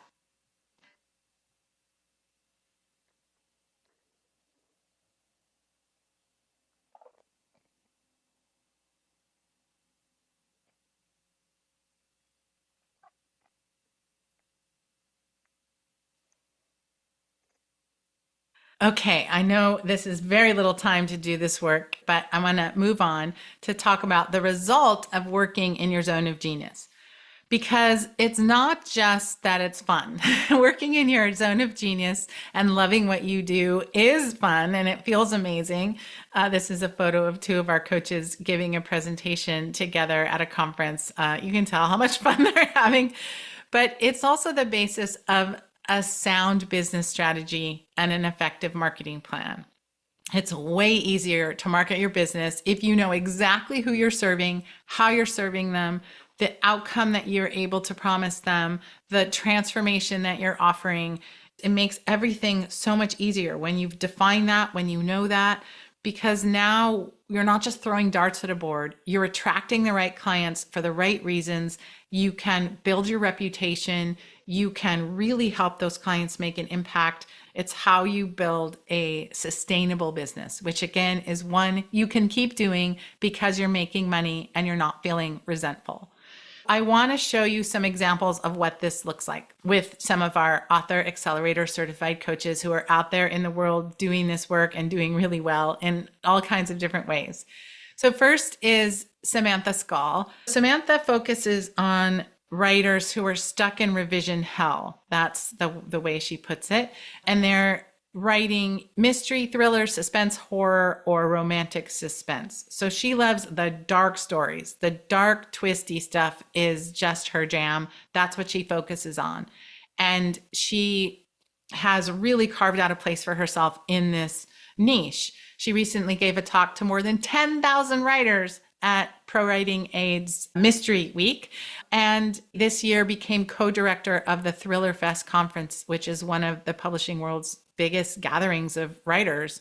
A: Okay, I know this is very little time to do this work, but I want to move on to talk about the result of working in your zone of genius. Because it's not just that it's fun. Working in your zone of genius and loving what you do is fun, and it feels amazing. This is a photo of two of our coaches giving a presentation together at a conference. You can tell how much fun they're having, but it's also the basis of a sound business strategy and an effective marketing plan. It's way easier to market your business if you know exactly who you're serving, how you're serving them, the outcome that you're able to promise them, the transformation that you're offering. It makes everything so much easier when you've defined that, when you know that, because now you're not just throwing darts at a board, you're attracting the right clients for the right reasons. You can build your reputation. You can really help those clients make an impact. It's how you build a sustainable business, which again is one you can keep doing because you're making money and you're not feeling resentful. I want to show you some examples of what this looks like with some of our Author Accelerator certified coaches who are out there in the world doing this work and doing really well in all kinds of different ways. So first is Samantha Skall. Samantha focuses on writers who are stuck in revision hell. That's the way she puts it. And they're writing mystery, thriller, suspense, horror, or romantic suspense. So she loves the dark stories. The dark, twisty stuff is just her jam. That's what she focuses on. And she has really carved out a place for herself in this niche. She recently gave a talk to more than 10,000 writers at Pro Writing Aid's Mystery Week, and this year became co-director of the Thriller Fest conference, which is one of the publishing world's biggest gatherings of writers.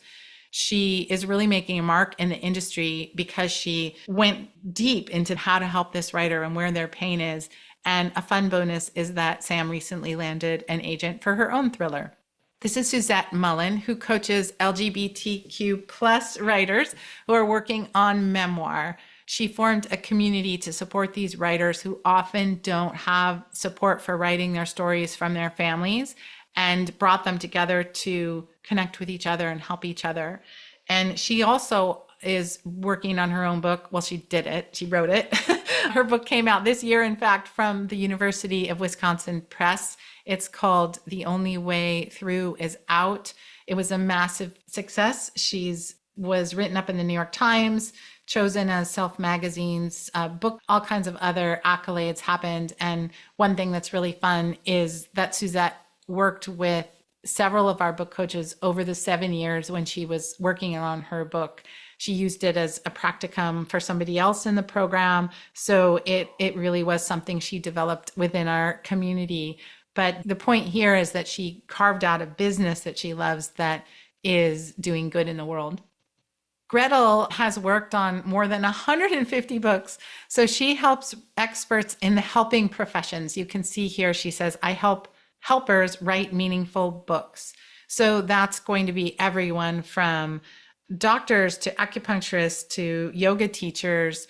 A: She is really making a mark in the industry because she went deep into how to help this writer and where their pain is. And a fun bonus is that Sam recently landed an agent for her own thriller. This is Suzette Mullen, who coaches LGBTQ plus writers who are working on memoir. She formed a community to support these writers who often don't have support for writing their stories from their families, and brought them together to connect with each other and help each other. And she also is working on her own book. Well, she did it. She wrote it. Her book came out this year, in fact, from the University of Wisconsin Press. It's called The Only Way Through Is Out. It was a massive success. She's was written up in the New York Times, chosen as Self Magazine's book. All kinds of other accolades happened. And one thing that's really fun is that Suzette worked with several of our book coaches over the 7 years when she was working on her book. She used it as a practicum for somebody else in the program. So it really was something she developed within our community. But the point here is that she carved out a business that she loves that is doing good in the world. Gretel has worked on more than 150 books. So she helps experts in the helping professions. You can see here, she says, I help helpers write meaningful books. So that's going to be everyone from doctors to acupuncturists to yoga teachers.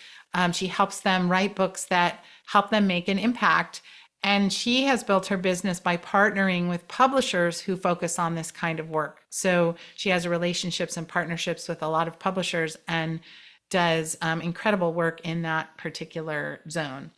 A: She helps them write books that help them make an impact. And she has built her business by partnering with publishers who focus on this kind of work. So she has relationships and partnerships with a lot of publishers and does incredible work in that particular zone.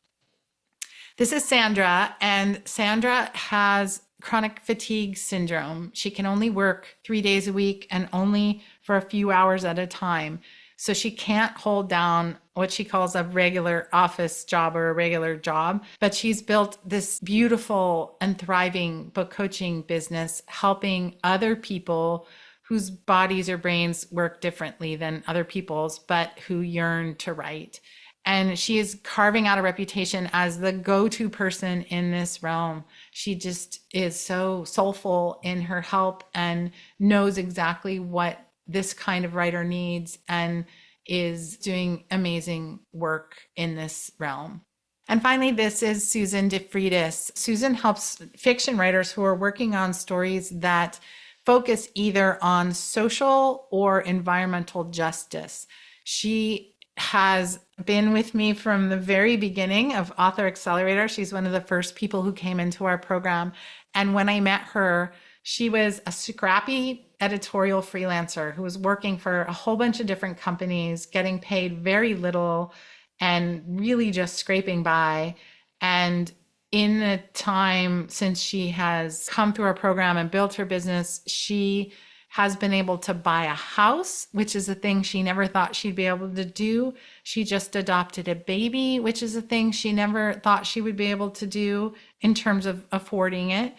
A: This is Sandra, and Sandra has chronic fatigue syndrome. She can only work 3 days a week and only for a few hours at a time. So she can't hold down what she calls a regular office job or a regular job, but she's built this beautiful and thriving book coaching business, helping other people whose bodies or brains work differently than other people's, but who yearn to write. And she is carving out a reputation as the go-to person in this realm. She just is so soulful in her help and knows exactly what this kind of writer needs and is doing amazing work in this realm. And finally, this is Susan DeFreitas. Susan helps fiction writers who are working on stories that focus either on social or environmental justice. She has been with me from the very beginning of Author Accelerator. She's one of the first people who came into our program. And when I met her, she was a scrappy editorial freelancer who was working for a whole bunch of different companies, getting paid very little and really just scraping by. And in the time since she has come through our program and built her business, she has been able to buy a house, which is a thing she never thought she'd be able to do. She just adopted a baby, which is a thing she never thought she would be able to do in terms of affording it.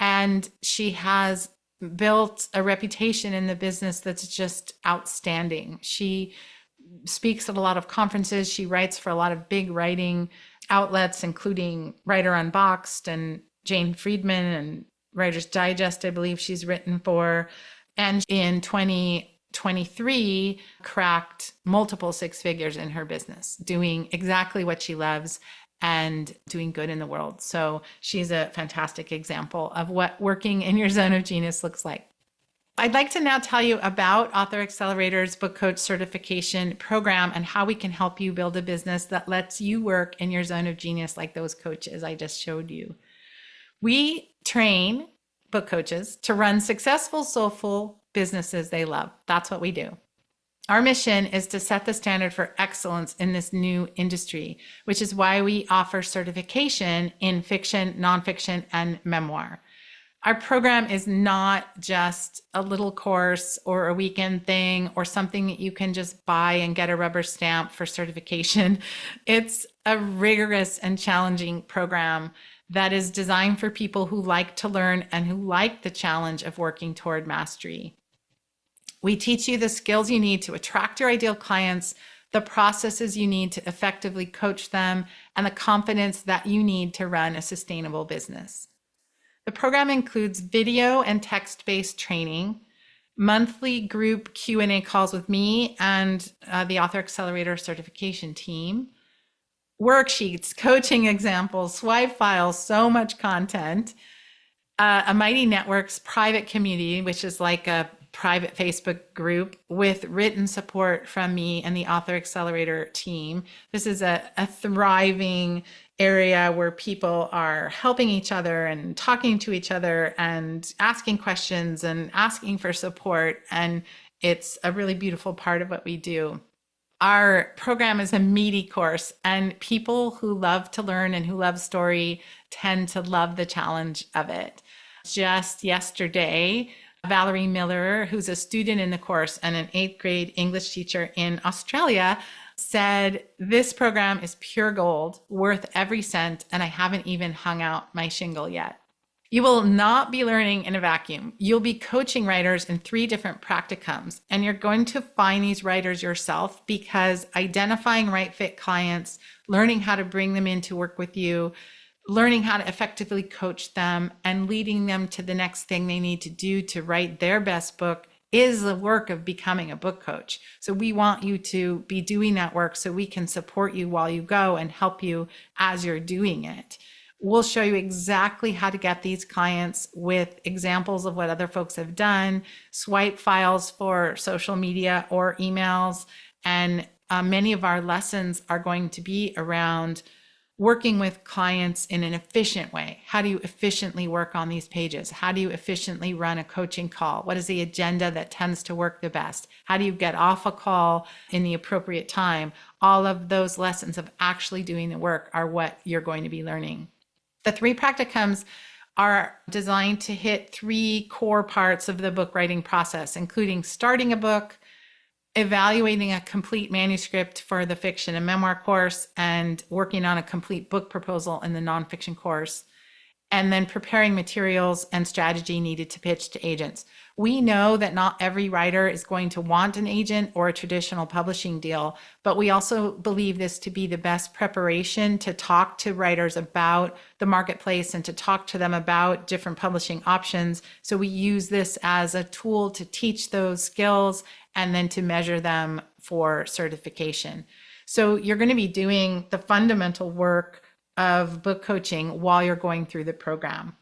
A: And she has built a reputation in the business that's just outstanding. She speaks at a lot of conferences. She writes for a lot of big writing outlets, including Writer Unboxed and Jane Friedman and Writer's Digest, I believe she's written for. And in 2023, cracked multiple six figures in her business, doing exactly what she loves and doing good in the world. So she's a fantastic example of what working in your zone of genius looks like. I'd like to now tell you about Author Accelerator's Book Coach Certification Program and how we can help you build a business that lets you work in your zone of genius like those coaches I just showed you. We train book coaches to run successful, soulful businesses they love. That's what we do. Our mission is to set the standard for excellence in this new industry, which is why we offer certification in fiction, nonfiction, and memoir. Our program is not just a little course or a weekend thing or something that you can just buy and get a rubber stamp for certification. It's a rigorous and challenging program that is designed for people who like to learn and who like the challenge of working toward mastery. We teach you the skills you need to attract your ideal clients, the processes you need to effectively coach them, and the confidence that you need to run a sustainable business. The program includes video and text-based training, monthly group Q&A calls with me and the Author Accelerator certification team, worksheets, coaching examples, swipe files, so much content, a Mighty Networks private community, which is like a private Facebook group with written support from me and the Author Accelerator team. This is a thriving area where people are helping each other and talking to each other and asking questions and asking for support. And it's a really beautiful part of what we do. Our program is a meaty course, and people who love to learn and who love story tend to love the challenge of it. Just yesterday, Valerie Miller, who's a student in the course and an 8th grade English teacher in Australia, said, "This program is pure gold, worth every cent, and I haven't even hung out my shingle yet." You will not be learning in a vacuum. You'll be coaching writers in 3 different practicums, and you're going to find these writers yourself because identifying right fit clients, learning how to bring them in to work with you, learning how to effectively coach them, and leading them to the next thing they need to do to write their best book is the work of becoming a book coach. So we want you to be doing that work so we can support you while you go and help you as you're doing it. We'll show you exactly how to get these clients with examples of what other folks have done, swipe files for social media or emails, and many of our lessons are going to be around working with clients in an efficient way. How do you efficiently work on these pages? How do you efficiently run a coaching call? What is the agenda that tends to work the best? How do you get off a call in the appropriate time? All of those lessons of actually doing the work are what you're going to be learning. The 3 practicums are designed to hit 3 core parts of the book writing process, including starting a book, evaluating a complete manuscript for the fiction and memoir course, and working on a complete book proposal in the nonfiction course, and then preparing materials and strategy needed to pitch to agents. We know that not every writer is going to want an agent or a traditional publishing deal, but we also believe this to be the best preparation to talk to writers about the marketplace and to talk to them about different publishing options. So we use this as a tool to teach those skills and then to measure them for certification. So you're going to be doing the fundamental work of book coaching while you're going through the program.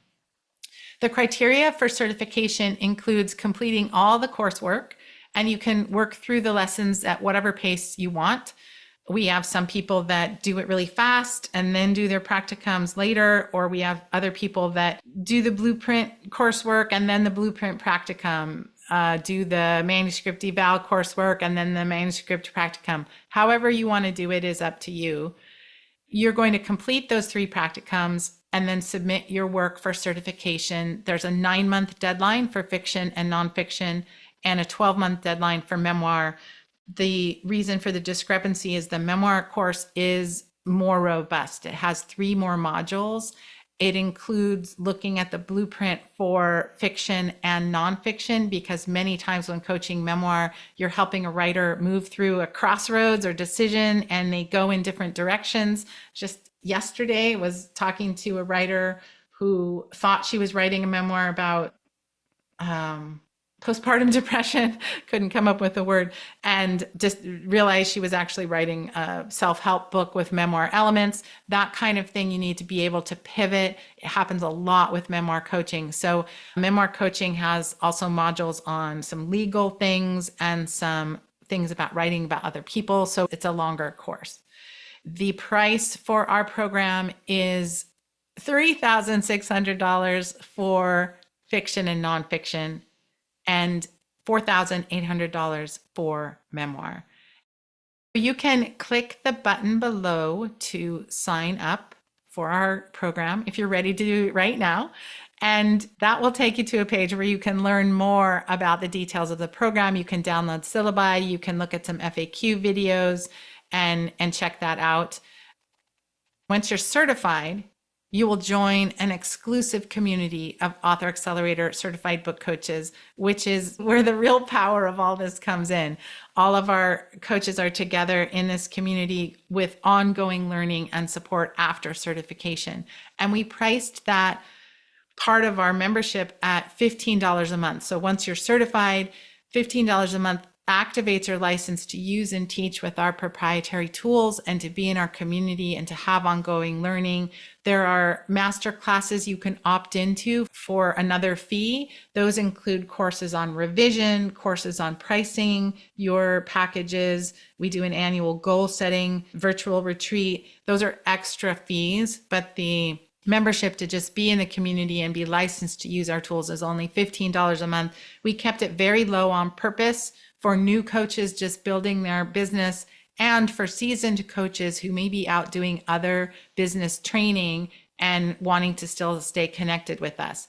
A: The criteria for certification includes completing all the coursework, and you can work through the lessons at whatever pace you want. We have some people that do it really fast and then do their practicums later, or we have other people that do the blueprint coursework and then the blueprint practicum, do the manuscript eval coursework and then the manuscript practicum. However you want to do it is up to you. You're going to complete those 3 practicums and then submit your work for certification. There's a 9-month deadline for fiction and nonfiction and a 12-month deadline for memoir. The reason for the discrepancy is the memoir course is more robust. It has 3 more modules. It includes looking at the blueprint for fiction and nonfiction, because many times when coaching memoir, you're helping a writer move through a crossroads or decision and they go in different directions. Just yesterday was talking to a writer who thought she was writing a memoir about postpartum depression, couldn't come up with a word, and just realized she was actually writing a self-help book with memoir elements. That kind of thing, you need to be able to pivot. It happens a lot with memoir coaching. So memoir coaching has also modules on some legal things and some things about writing about other people. So it's a longer course. The price for our program is $3,600 for fiction and nonfiction, and $4,800 for memoir. You can click the button below to sign up for our program if you're ready to do it right now. And that will take you to a page where you can learn more about the details of the program. You can download syllabi, you can look at some FAQ videos and check that out. Once you're certified, you will join an exclusive community of Author Accelerator certified book coaches, which is where the real power of all this comes in. All of our coaches are together in this community with ongoing learning and support after certification. And we priced that part of our membership at $15 a month. So once you're certified, $15 a month activates your license to use and teach with our proprietary tools and to be in our community and to have ongoing learning. There are master classes you can opt into for another fee. Those include courses on revision, courses on pricing your packages. We do an annual goal setting virtual retreat. Those are extra fees, but the membership to just be in the community and be licensed to use our tools is only $15 a month. We kept it very low on purpose for new coaches just building their business and for seasoned coaches who may be out doing other business training and wanting to still stay connected with us.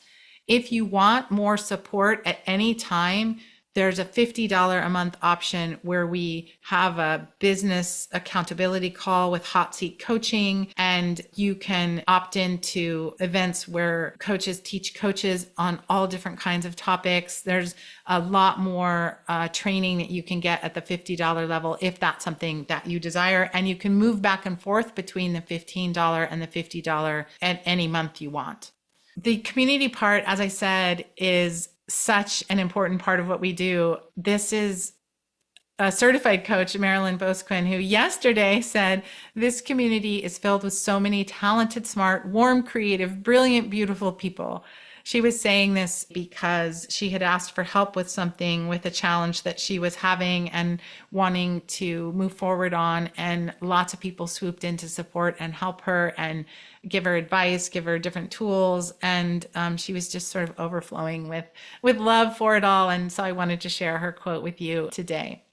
A: If you want more support at any time, there's a $50 a month option where we have a business accountability call with hot seat coaching, and you can opt into events where coaches teach coaches on all different kinds of topics. There's a lot more training that you can get at the $50 level if that's something that you desire, and you can move back and forth between the $15 and the $50 at any month you want. The community part, as I said, is such an important part of what we do. This is a certified coach, Marilyn Bosquin, who yesterday said, this community is filled with so many talented, smart, warm, creative, brilliant, beautiful people. She was saying this because she had asked for help with something, with a challenge that she was having and wanting to move forward on. And lots of people swooped in to support and help her and give her advice, give her different tools. And she was just sort of overflowing with love for it all. And so I wanted to share her quote with you today.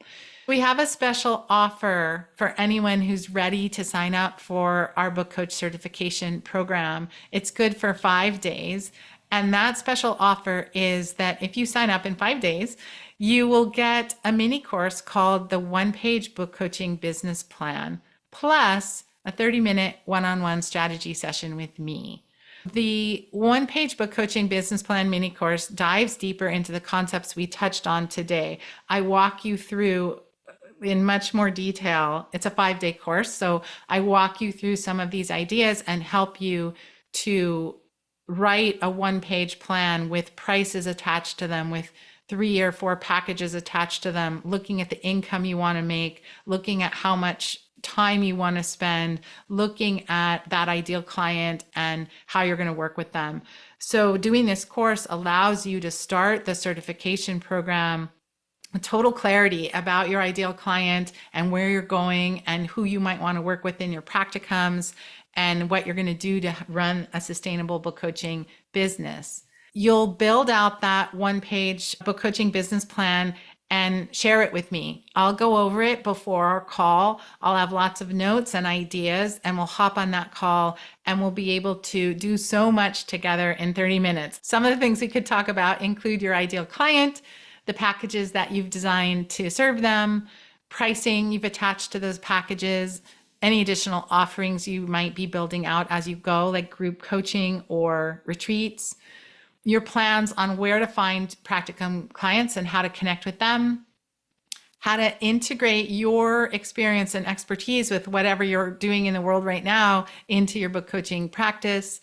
A: We have a special offer for anyone who's ready to sign up for our book coach certification program. It's good for 5 days. And that special offer is that if you sign up in 5 days, you will get a mini course called the One-Page Book Coaching Business Plan, plus a 30-minute one-on-one strategy session with me. The One-Page Book Coaching Business Plan mini course dives deeper into the concepts we touched on today. I walk you through in much more detail. It's a 5-day course, so I walk you through some of these ideas and help you to write a one-page plan with prices attached to them, with 3 or 4 packages attached to them, looking at the income you want to make, looking at how much time you want to spend, looking at that ideal client and how you're going to work with them. So doing this course allows you to start the certification program with total clarity about your ideal client and where you're going and who you might want to work with in your practicums and what you're going to do to run a sustainable book coaching business. You'll build out that one-page book coaching business plan and share it with me. I'll go over it before our call. I'll have lots of notes and ideas, and we'll hop on that call and we'll be able to do so much together in 30 minutes. Some of the things we could talk about include your ideal client, the packages that you've designed to serve them, pricing you've attached to those packages, any additional offerings you might be building out as you go, like group coaching or retreats, your plans on where to find practicum clients and how to connect with them, how to integrate your experience and expertise with whatever you're doing in the world right now into your book coaching practice,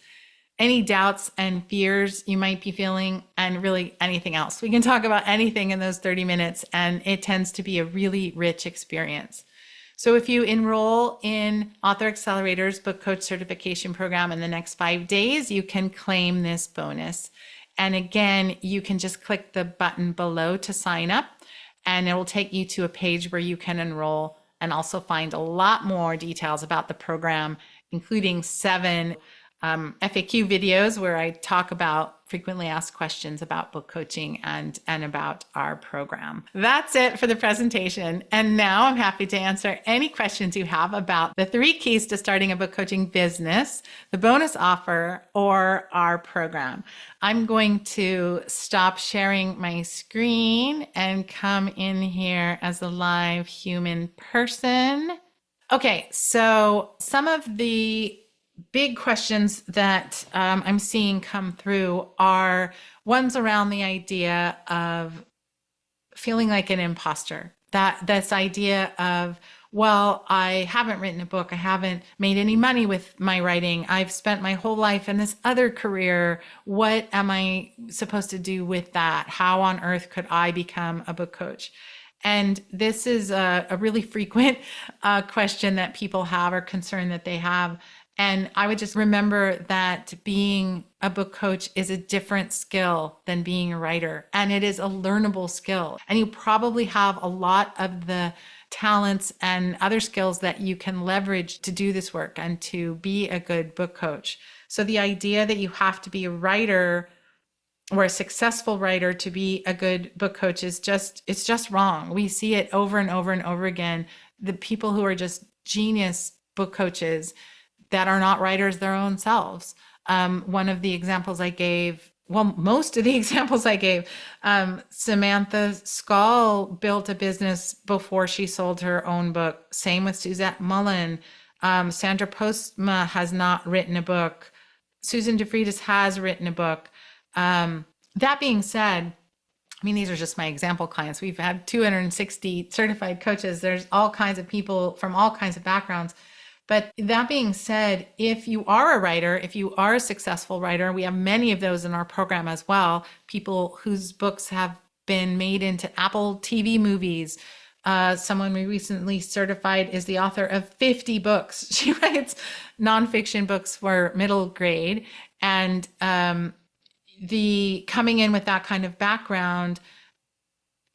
A: any doubts and fears you might be feeling, and really anything else. We can talk about anything in those 30 minutes, and it tends to be a really rich experience. So if you enroll in Author Accelerator's Book Coach Certification Program in the next 5 days, you can claim this bonus. And again, you can just click the button below to sign up, and it will take you to a page where you can enroll and also find a lot more details about the program, including 7 FAQ videos where I talk about frequently asked questions about book coaching and about our program. That's it for the presentation. And now I'm happy to answer any questions you have about the 3 keys to starting a book coaching business, the bonus offer, or our program. I'm going to stop sharing my screen and come in here as a live human person. Okay, so some of the big questions that I'm seeing come through are ones around the idea of feeling like an imposter. This idea of, well, I haven't written a book. I haven't made any money with my writing. I've spent my whole life in this other career. What am I supposed to do with that? How on earth could I become a book coach? And this is a really frequent question that people have or concern that they have. And I would just remember that being a book coach is a different skill than being a writer. And it is a learnable skill. And you probably have a lot of the talents and other skills that you can leverage to do this work and to be a good book coach. So the idea that you have to be a writer or a successful writer to be a good book coach is it's just wrong. We see it over and over and over again. The people who are just genius book coaches that are not writers their own selves. One of the examples I gave, well, most of the examples I gave, Samantha Skull built a business before she sold her own book. Same with Suzette Mullen. Sandra Postma has not written a book. Susan DeFreitas has written a book. That being said, I mean, these are just my example clients. We've had 260 certified coaches. There's all kinds of people from all kinds of backgrounds. But that being said, if you are a writer, if you are a successful writer, we have many of those in our program as well, people whose books have been made into Apple TV movies. Someone we recently certified is the author of 50 books. She writes nonfiction books for middle grade. And the coming in with that kind of background,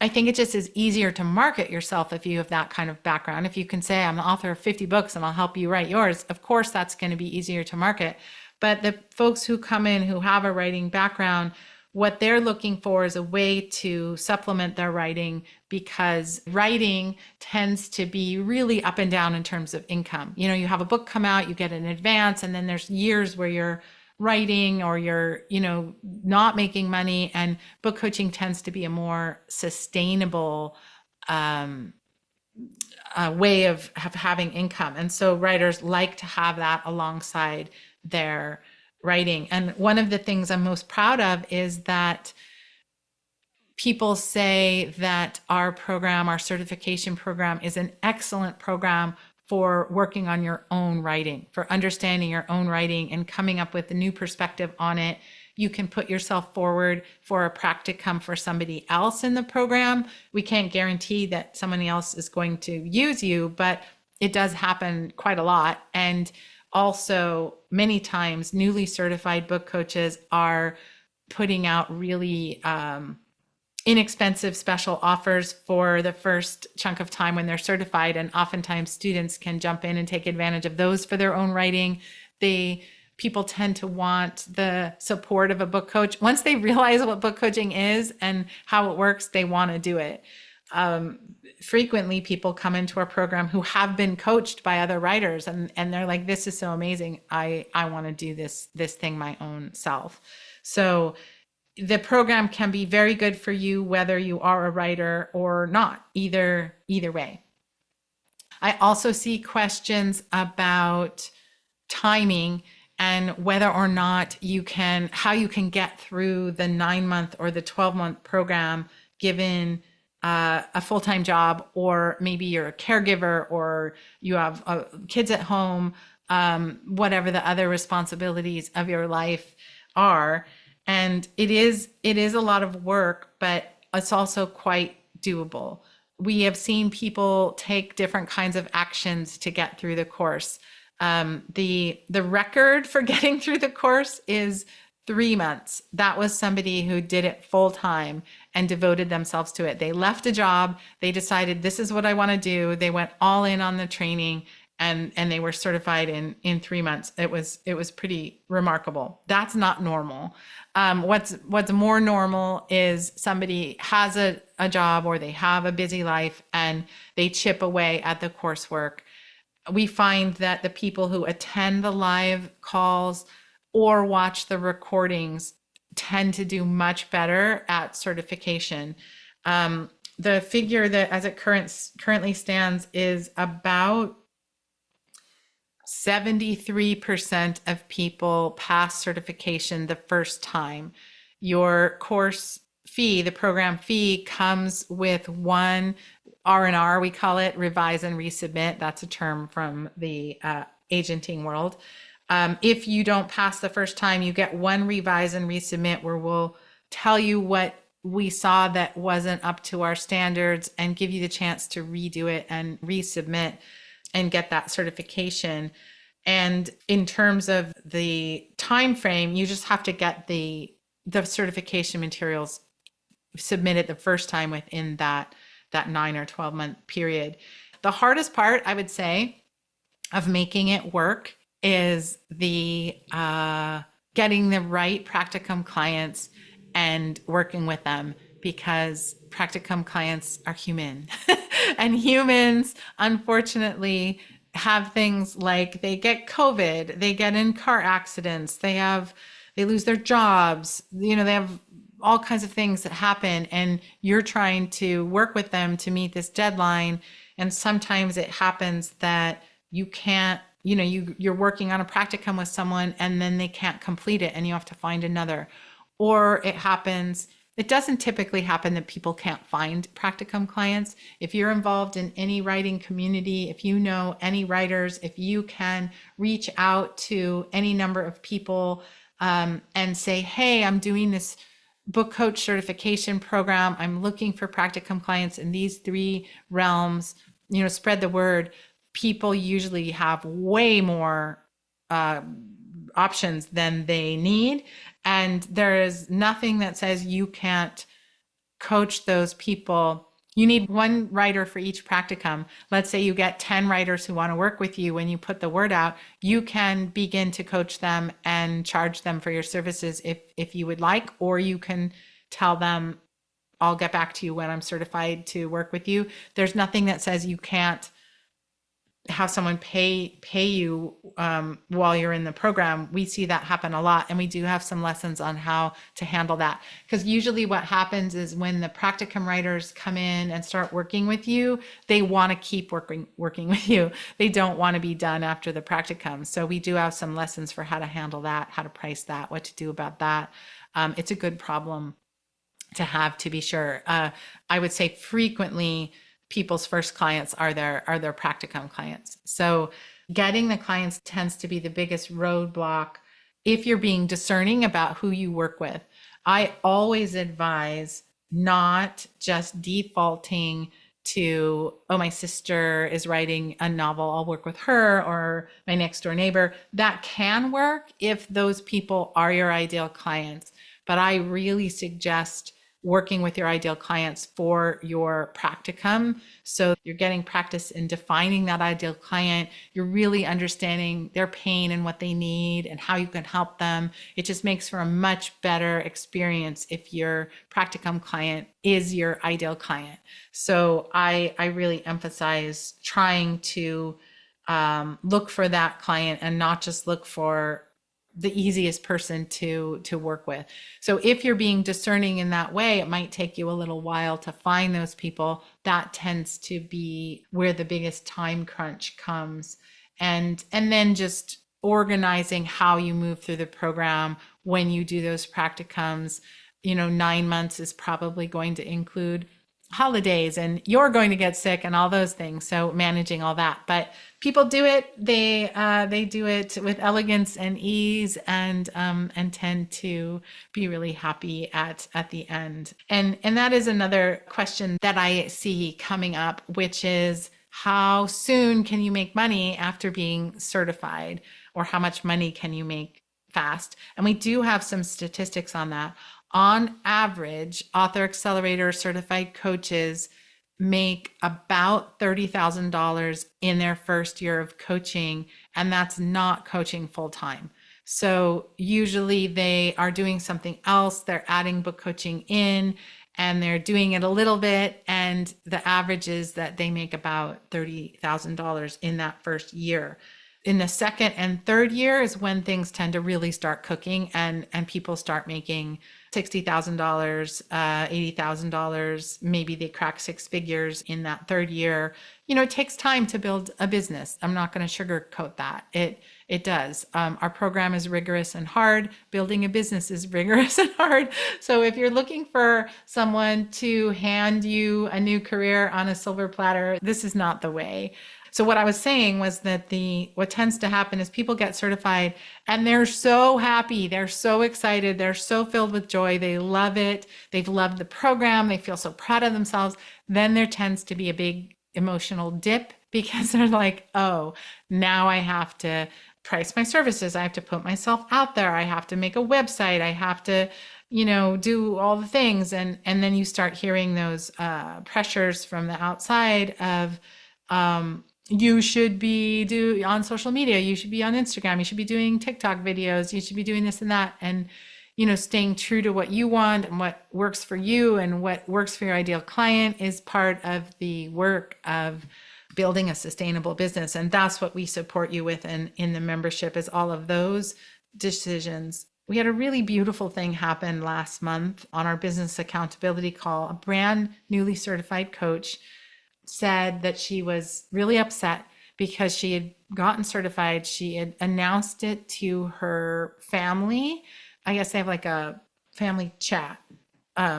A: I think it just is easier to market yourself if you have that kind of background. If you can say, I'm the author of 50 books and I'll help you write yours, of course, that's going to be easier to market. But the folks who come in who have a writing background, what they're looking for is a way to supplement their writing, because writing tends to be really up and down in terms of income. You know, you have a book come out, you get an advance, and then there's years where you're writing or you're, not making money, and book coaching tends to be a more sustainable way of having income. And so writers like to have that alongside their writing. And one of the things I'm most proud of is that people say that our program, our certification program, is an excellent program for working on your own writing, for understanding your own writing and coming up with a new perspective on it. You can put yourself forward for a practicum for somebody else in the program. We can't guarantee that somebody else is going to use you, but it does happen quite a lot. And also, many times, newly certified book coaches are putting out really inexpensive special offers for the first chunk of time when they're certified. And oftentimes students can jump in and take advantage of those for their own writing. People tend to want the support of a book coach. Once they realize what book coaching is and how it works, they want to do it. Frequently people come into our program who have been coached by other writers, and they're like, this is so amazing. I want to do this thing my own self. So the program can be very good for you, whether you are a writer or not, either way. I also see questions about timing and whether or not how you can get through the 9-month or the 12-month program given a full-time job, or maybe you're a caregiver or you have kids at home, whatever the other responsibilities of your life are. And it is a lot of work, but it's also quite doable. We have seen people take different kinds of actions to get through the course. The record for getting through the course is 3 months. That was somebody who did it full time and devoted themselves to it. They left a job. They decided, this is what I want to do. They went all in on the training, and they were certified in 3 months. It was pretty remarkable. That's not normal. What's more normal is somebody has a job or they have a busy life and they chip away at the coursework. We find that the people who attend the live calls or watch the recordings tend to do much better at certification. The figure that as it currently stands is about 73% of people pass certification the first time. Your course fee, the program fee, comes with one R&R, we call it, revise and resubmit. That's a term from the agenting world. If you don't pass the first time, you get one revise and resubmit where we'll tell you what we saw that wasn't up to our standards and give you the chance to redo it and resubmit and get that certification. And in terms of the time frame, you just have to get the certification materials submitted the first time within that 9 or 12 month period. The hardest part, I would say, of making it work is the getting the right practicum clients and working with them, because practicum clients are human and humans unfortunately have things like they get COVID, they get in car accidents, they lose their jobs, they have all kinds of things that happen, and you're trying to work with them to meet this deadline. And sometimes it happens that you can't, you're working on a practicum with someone and then they can't complete it and you have to find another. Or it doesn't typically happen that people can't find practicum clients. If you're involved in any writing community, if you know any writers, if you can reach out to any number of people and say, hey, I'm doing this book coach certification program. I'm looking for practicum clients in these 3 realms, spread the word. People usually have way more options than they need. And there is nothing that says you can't coach those people. You need one writer for each practicum. Let's say you get 10 writers who want to work with you. When you put the word out, you can begin to coach them and charge them for your services if you would like, or you can tell them, I'll get back to you when I'm certified to work with you. There's nothing that says you can't have someone pay you while you're in the program. We see that happen a lot, and we do have some lessons on how to handle that. Because usually what happens is when the practicum writers come in and start working with you, they want to keep working with you. They don't want to be done after the practicum. So we do have some lessons for how to handle that, how to price that, what to do about that. It's a good problem to have, to be sure. I would say frequently people's first clients are their practicum clients. So getting the clients tends to be the biggest roadblock if you're being discerning about who you work with. I always advise not just defaulting to, oh, my sister is writing a novel, I'll work with her, or my next door neighbor. That can work if those people are your ideal clients. But I really suggest working with your ideal clients for your practicum. So you're getting practice in defining that ideal client. You're really understanding their pain and what they need and how you can help them. It just makes for a much better experience if your practicum client is your ideal client. So I really emphasize trying to look for that client and not just look for the easiest person to work with. So if you're being discerning in that way, it might take you a little while to find those people. That tends to be where the biggest time crunch comes. And then just organizing how you move through the program when you do those practicums. 9 months is probably going to include holidays and you're going to get sick and all those things. So managing all that, but people do it. They do it with elegance and ease and tend to be really happy at the end. And that is another question that I see coming up, which is how soon can you make money after being certified, or how much money can you make fast? And we do have some statistics on that. On average, Author Accelerator certified coaches make about $30,000 in their first year of coaching, and that's not coaching full time. So usually they are doing something else, they're adding book coaching in, and they're doing it a little bit. And the average is that they make about $30,000 in that first year. In the second and third year is when things tend to really start cooking, and people start making $60,000, $80,000. Maybe they crack six figures in that third year. It takes time to build a business. I'm not going to sugarcoat that. It does. Our program is rigorous and hard. Building a business is rigorous and hard. So if you're looking for someone to hand you a new career on a silver platter, this is not the way. So what I was saying was that what tends to happen is people get certified and they're so happy, they're so excited, they're so filled with joy, they love it, they've loved the program, they feel so proud of themselves. Then there tends to be a big emotional dip because they're like, oh, now I have to price my services, I have to put myself out there, I have to make a website, I have to do all the things. And then you start hearing those pressures from the outside of, you should be on social media, you should be on Instagram, you should be doing TikTok videos, you should be doing this and that. And, staying true to what you want and what works for you and what works for your ideal client is part of the work of building a sustainable business. And that's what we support you with in the membership, is all of those decisions. We had a really beautiful thing happen last month on our business accountability call. A brand newly certified coach said that she was really upset because she had gotten certified. She had announced it to her family. I guess they have like a family chat,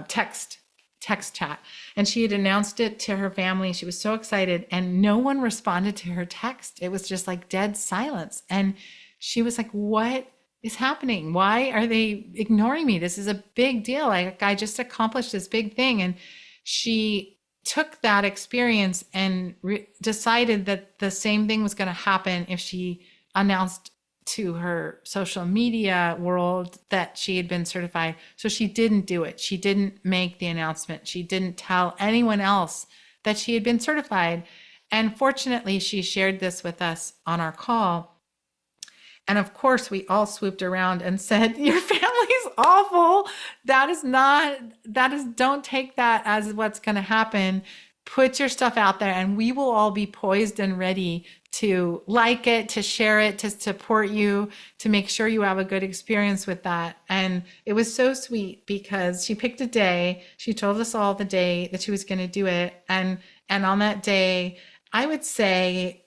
A: text chat. And she had announced it to her family. She was so excited and no one responded to her text. It was just like dead silence. And she was like, what is happening? Why are they ignoring me? This is a big deal. Like, I just accomplished this big thing. And she took that experience and decided that the same thing was going to happen if she announced to her social media world that she had been certified. So she didn't do it. She didn't make the announcement. She didn't tell anyone else that she had been certified. And fortunately, she shared this with us on our call. And of course, we all swooped around and said, your family's awful. Don't take that as what's going to happen. Put your stuff out there and we will all be poised and ready to like it, to share it, to support you, to make sure you have a good experience with that. And it was so sweet because she picked a day. She told us all the day that she was going to do it. And on that day, I would say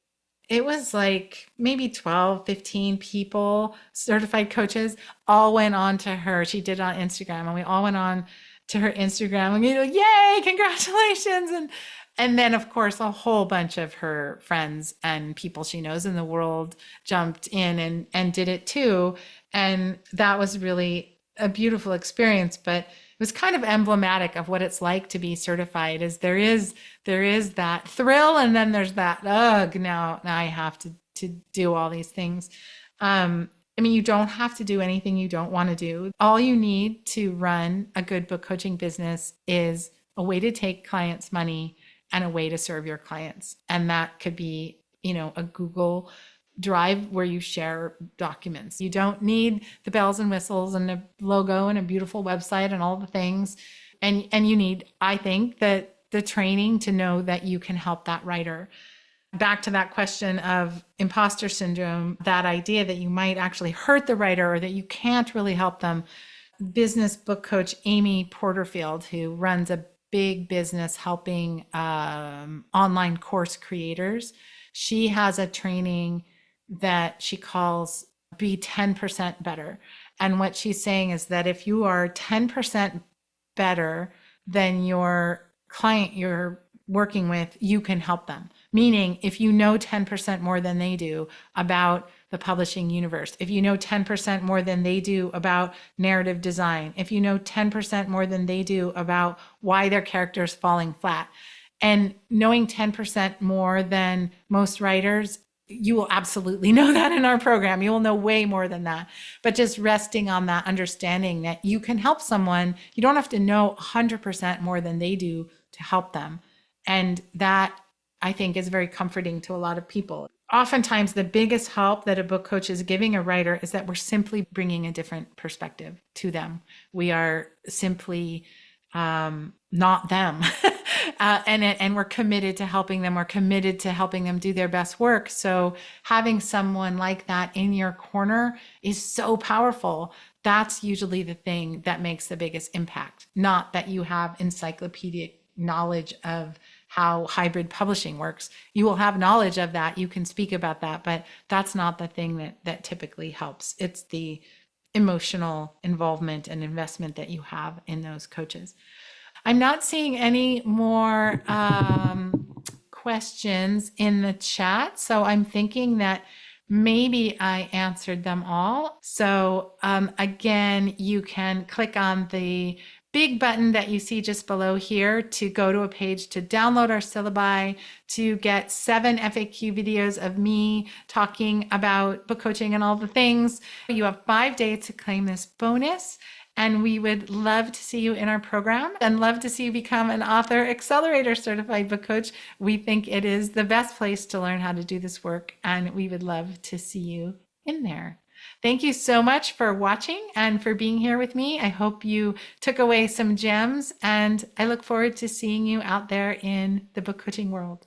A: it was like maybe 12, 15 people, certified coaches, all went on to her. She did it on Instagram and we all went on to her Instagram and yay, congratulations. And then of course, a whole bunch of her friends and people she knows in the world jumped in and did it too. And that was really a beautiful experience, but it was kind of emblematic of what it's like to be certified. Is there is that thrill and then there's that, ugh, now I have to do all these things. You don't have to do anything you don't want to do. All you need to run a good book coaching business is a way to take clients' money and a way to serve your clients. And that could be, a Google Drive where you share documents. You don't need the bells and whistles and a logo and a beautiful website and all the things. And you need, I think, that the training to know that you can help that writer. Back to that question of imposter syndrome, that idea that you might actually hurt the writer or that you can't really help them. Business book coach Amy Porterfield, who runs a big business helping online course creators, she has a training that she calls Be 10% Better. And what she's saying is that if you are 10% better than your client you're working with, you can help them. Meaning, if you know 10% more than they do about the publishing universe, if you know 10% more than they do about narrative design, if you know 10% more than they do about why their character is falling flat, and knowing 10% more than most writers, you will absolutely know that in our program. You will know way more than that. But just resting on that understanding that you can help someone, you don't have to know 100% more than they do to help them. And that, I think, is very comforting to a lot of people. Oftentimes, the biggest help that a book coach is giving a writer is that we're simply bringing a different perspective to them. We are simply not them. And we're committed to helping them. We're committed to helping them do their best work. So having someone like that in your corner is so powerful. That's usually the thing that makes the biggest impact, not that you have encyclopedic knowledge of how hybrid publishing works. You will have knowledge of that. You can speak about that, but that's not the thing that typically helps. It's the emotional involvement and investment that you have in those coaches. I'm not seeing any more questions in the chat, so I'm thinking that maybe I answered them all. So again, you can click on the big button that you see just below here to go to a page to download our syllabi, to get 7 FAQ videos of me talking about book coaching and all the things. You have 5 days to claim this bonus. And we would love to see you in our program and love to see you become an Author Accelerator certified book coach. We think it is the best place to learn how to do this work, and we would love to see you in there. Thank you so much for watching and for being here with me. I hope you took away some gems, and I look forward to seeing you out there in the book coaching world.